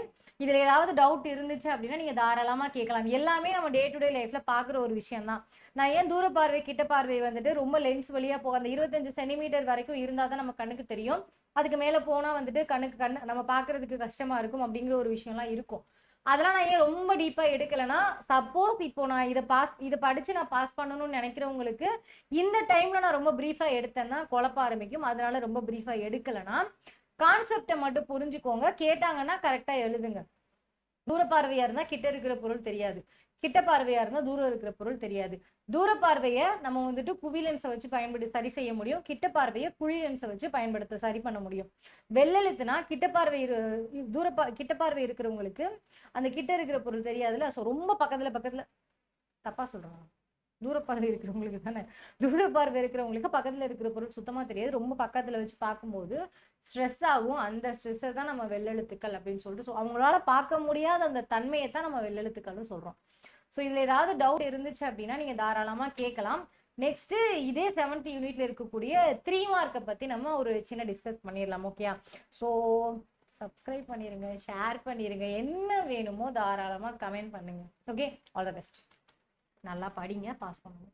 இதுல ஏதாவது டவுட் இருந்துச்சு அப்படின்னா நீங்க தாராளமா கேட்கலாம். எல்லாமே நம்ம டே டு டே லைஃப்ல பாக்குற ஒரு விஷயம் தான். நான் ஏன் தூர பார்வை கிட்ட பார்வை வந்துட்டு ரொம்ப லென்ஸ் வழியா போக அந்த 25 சென்டிமீட்டர் வரைக்கும் இருந்தா தான் நம்ம கண்ணுக்கு தெரியும். அதுக்கு மேல போனா வந்துட்டு கண்ணு நம்ம பாக்குறதுக்கு கஷ்டமா இருக்கும் அப்படிங்கிற ஒரு விஷயம்லாம் இருக்கும். அதெல்லாம் நான் ஏன் ரொம்ப டீப்பா எடுக்கலைன்னா சப்போஸ் இப்போ நான் இதை படிச்சு நான் பாஸ் பண்ணணும்னு நினைக்கிறவங்களுக்கு இந்த டைம்ல நான் ரொம்ப பிரீஃபா எடுத்தேன்னா குழப்ப ஆரம்பிக்கும். அதனால ரொம்ப பிரீஃபா எடுக்கலைன்னா கான்செப்டை மட்டும் புரிஞ்சுக்கோங்க. கேட்டாங்கன்னா கரெக்டா எழுதுங்க. தூர பார்வையா இருந்தா கிட்ட இருக்கிற பொருள் தெரியாது, கிட்ட பார்வையா இருந்தா தூரம் இருக்கிற பொருள் தெரியாது. தூர பார்வையை நம்ம வந்துட்டு குவி லென்ஸை வச்சு சரி செய்ய முடியும். கிட்ட பார்வையை குழி லென்ஸை வச்சு சரி பண்ண முடியும். வெள்ளெழுத்துனா கிட்ட பார்வை கிட்ட பார்வை இருக்கிறவங்களுக்கு அந்த கிட்ட இருக்கிற பொருள் தெரியாதுல்ல. ஸோ ரொம்ப பக்கத்துல தப்பா சொல்றாங்க, தூரப்பார்வை இருக்கிறவங்களுக்கு தானே. தூரப்பார்வை இருக்கிறவங்களுக்கு பக்கத்துல இருக்கிற பொருள் சுத்தமா தெரியாது. ரொம்ப பக்கத்துல வச்சு பார்க்கும்போது ஸ்ட்ரெஸ் ஆகும். அந்த ஸ்ட்ரெஸ்ஸை தான் நம்ம வெள்ளெழுத்துக்கள் அப்படின்னு சொல்லிட்டு அவங்களால பார்க்க முடியாத அந்த தன்மையை தான் நம்ம வெள்ளெழுத்துக்கள்னு சொல்றோம். ஸோ இதுல ஏதாவது டவுட் இருந்துச்சு அப்படின்னா நீங்க தாராளமா கேட்கலாம். நெக்ஸ்ட் இதே 7th யூனிட்ல இருக்கக்கூடிய 3 மார்க்கை பத்தி நம்ம ஒரு சின்ன டிஸ்கஸ் பண்ணிடலாம். ஓகே? ஸோ சப்ஸ்கிரைப் பண்ணிருங்க, ஷேர் பண்ணிருங்க, என்ன வேணுமோ தாராளமா கமெண்ட் பண்ணுங்க. Okay, all the best. நல்லா படிங்க, பாஸ் பண்ணுங்க.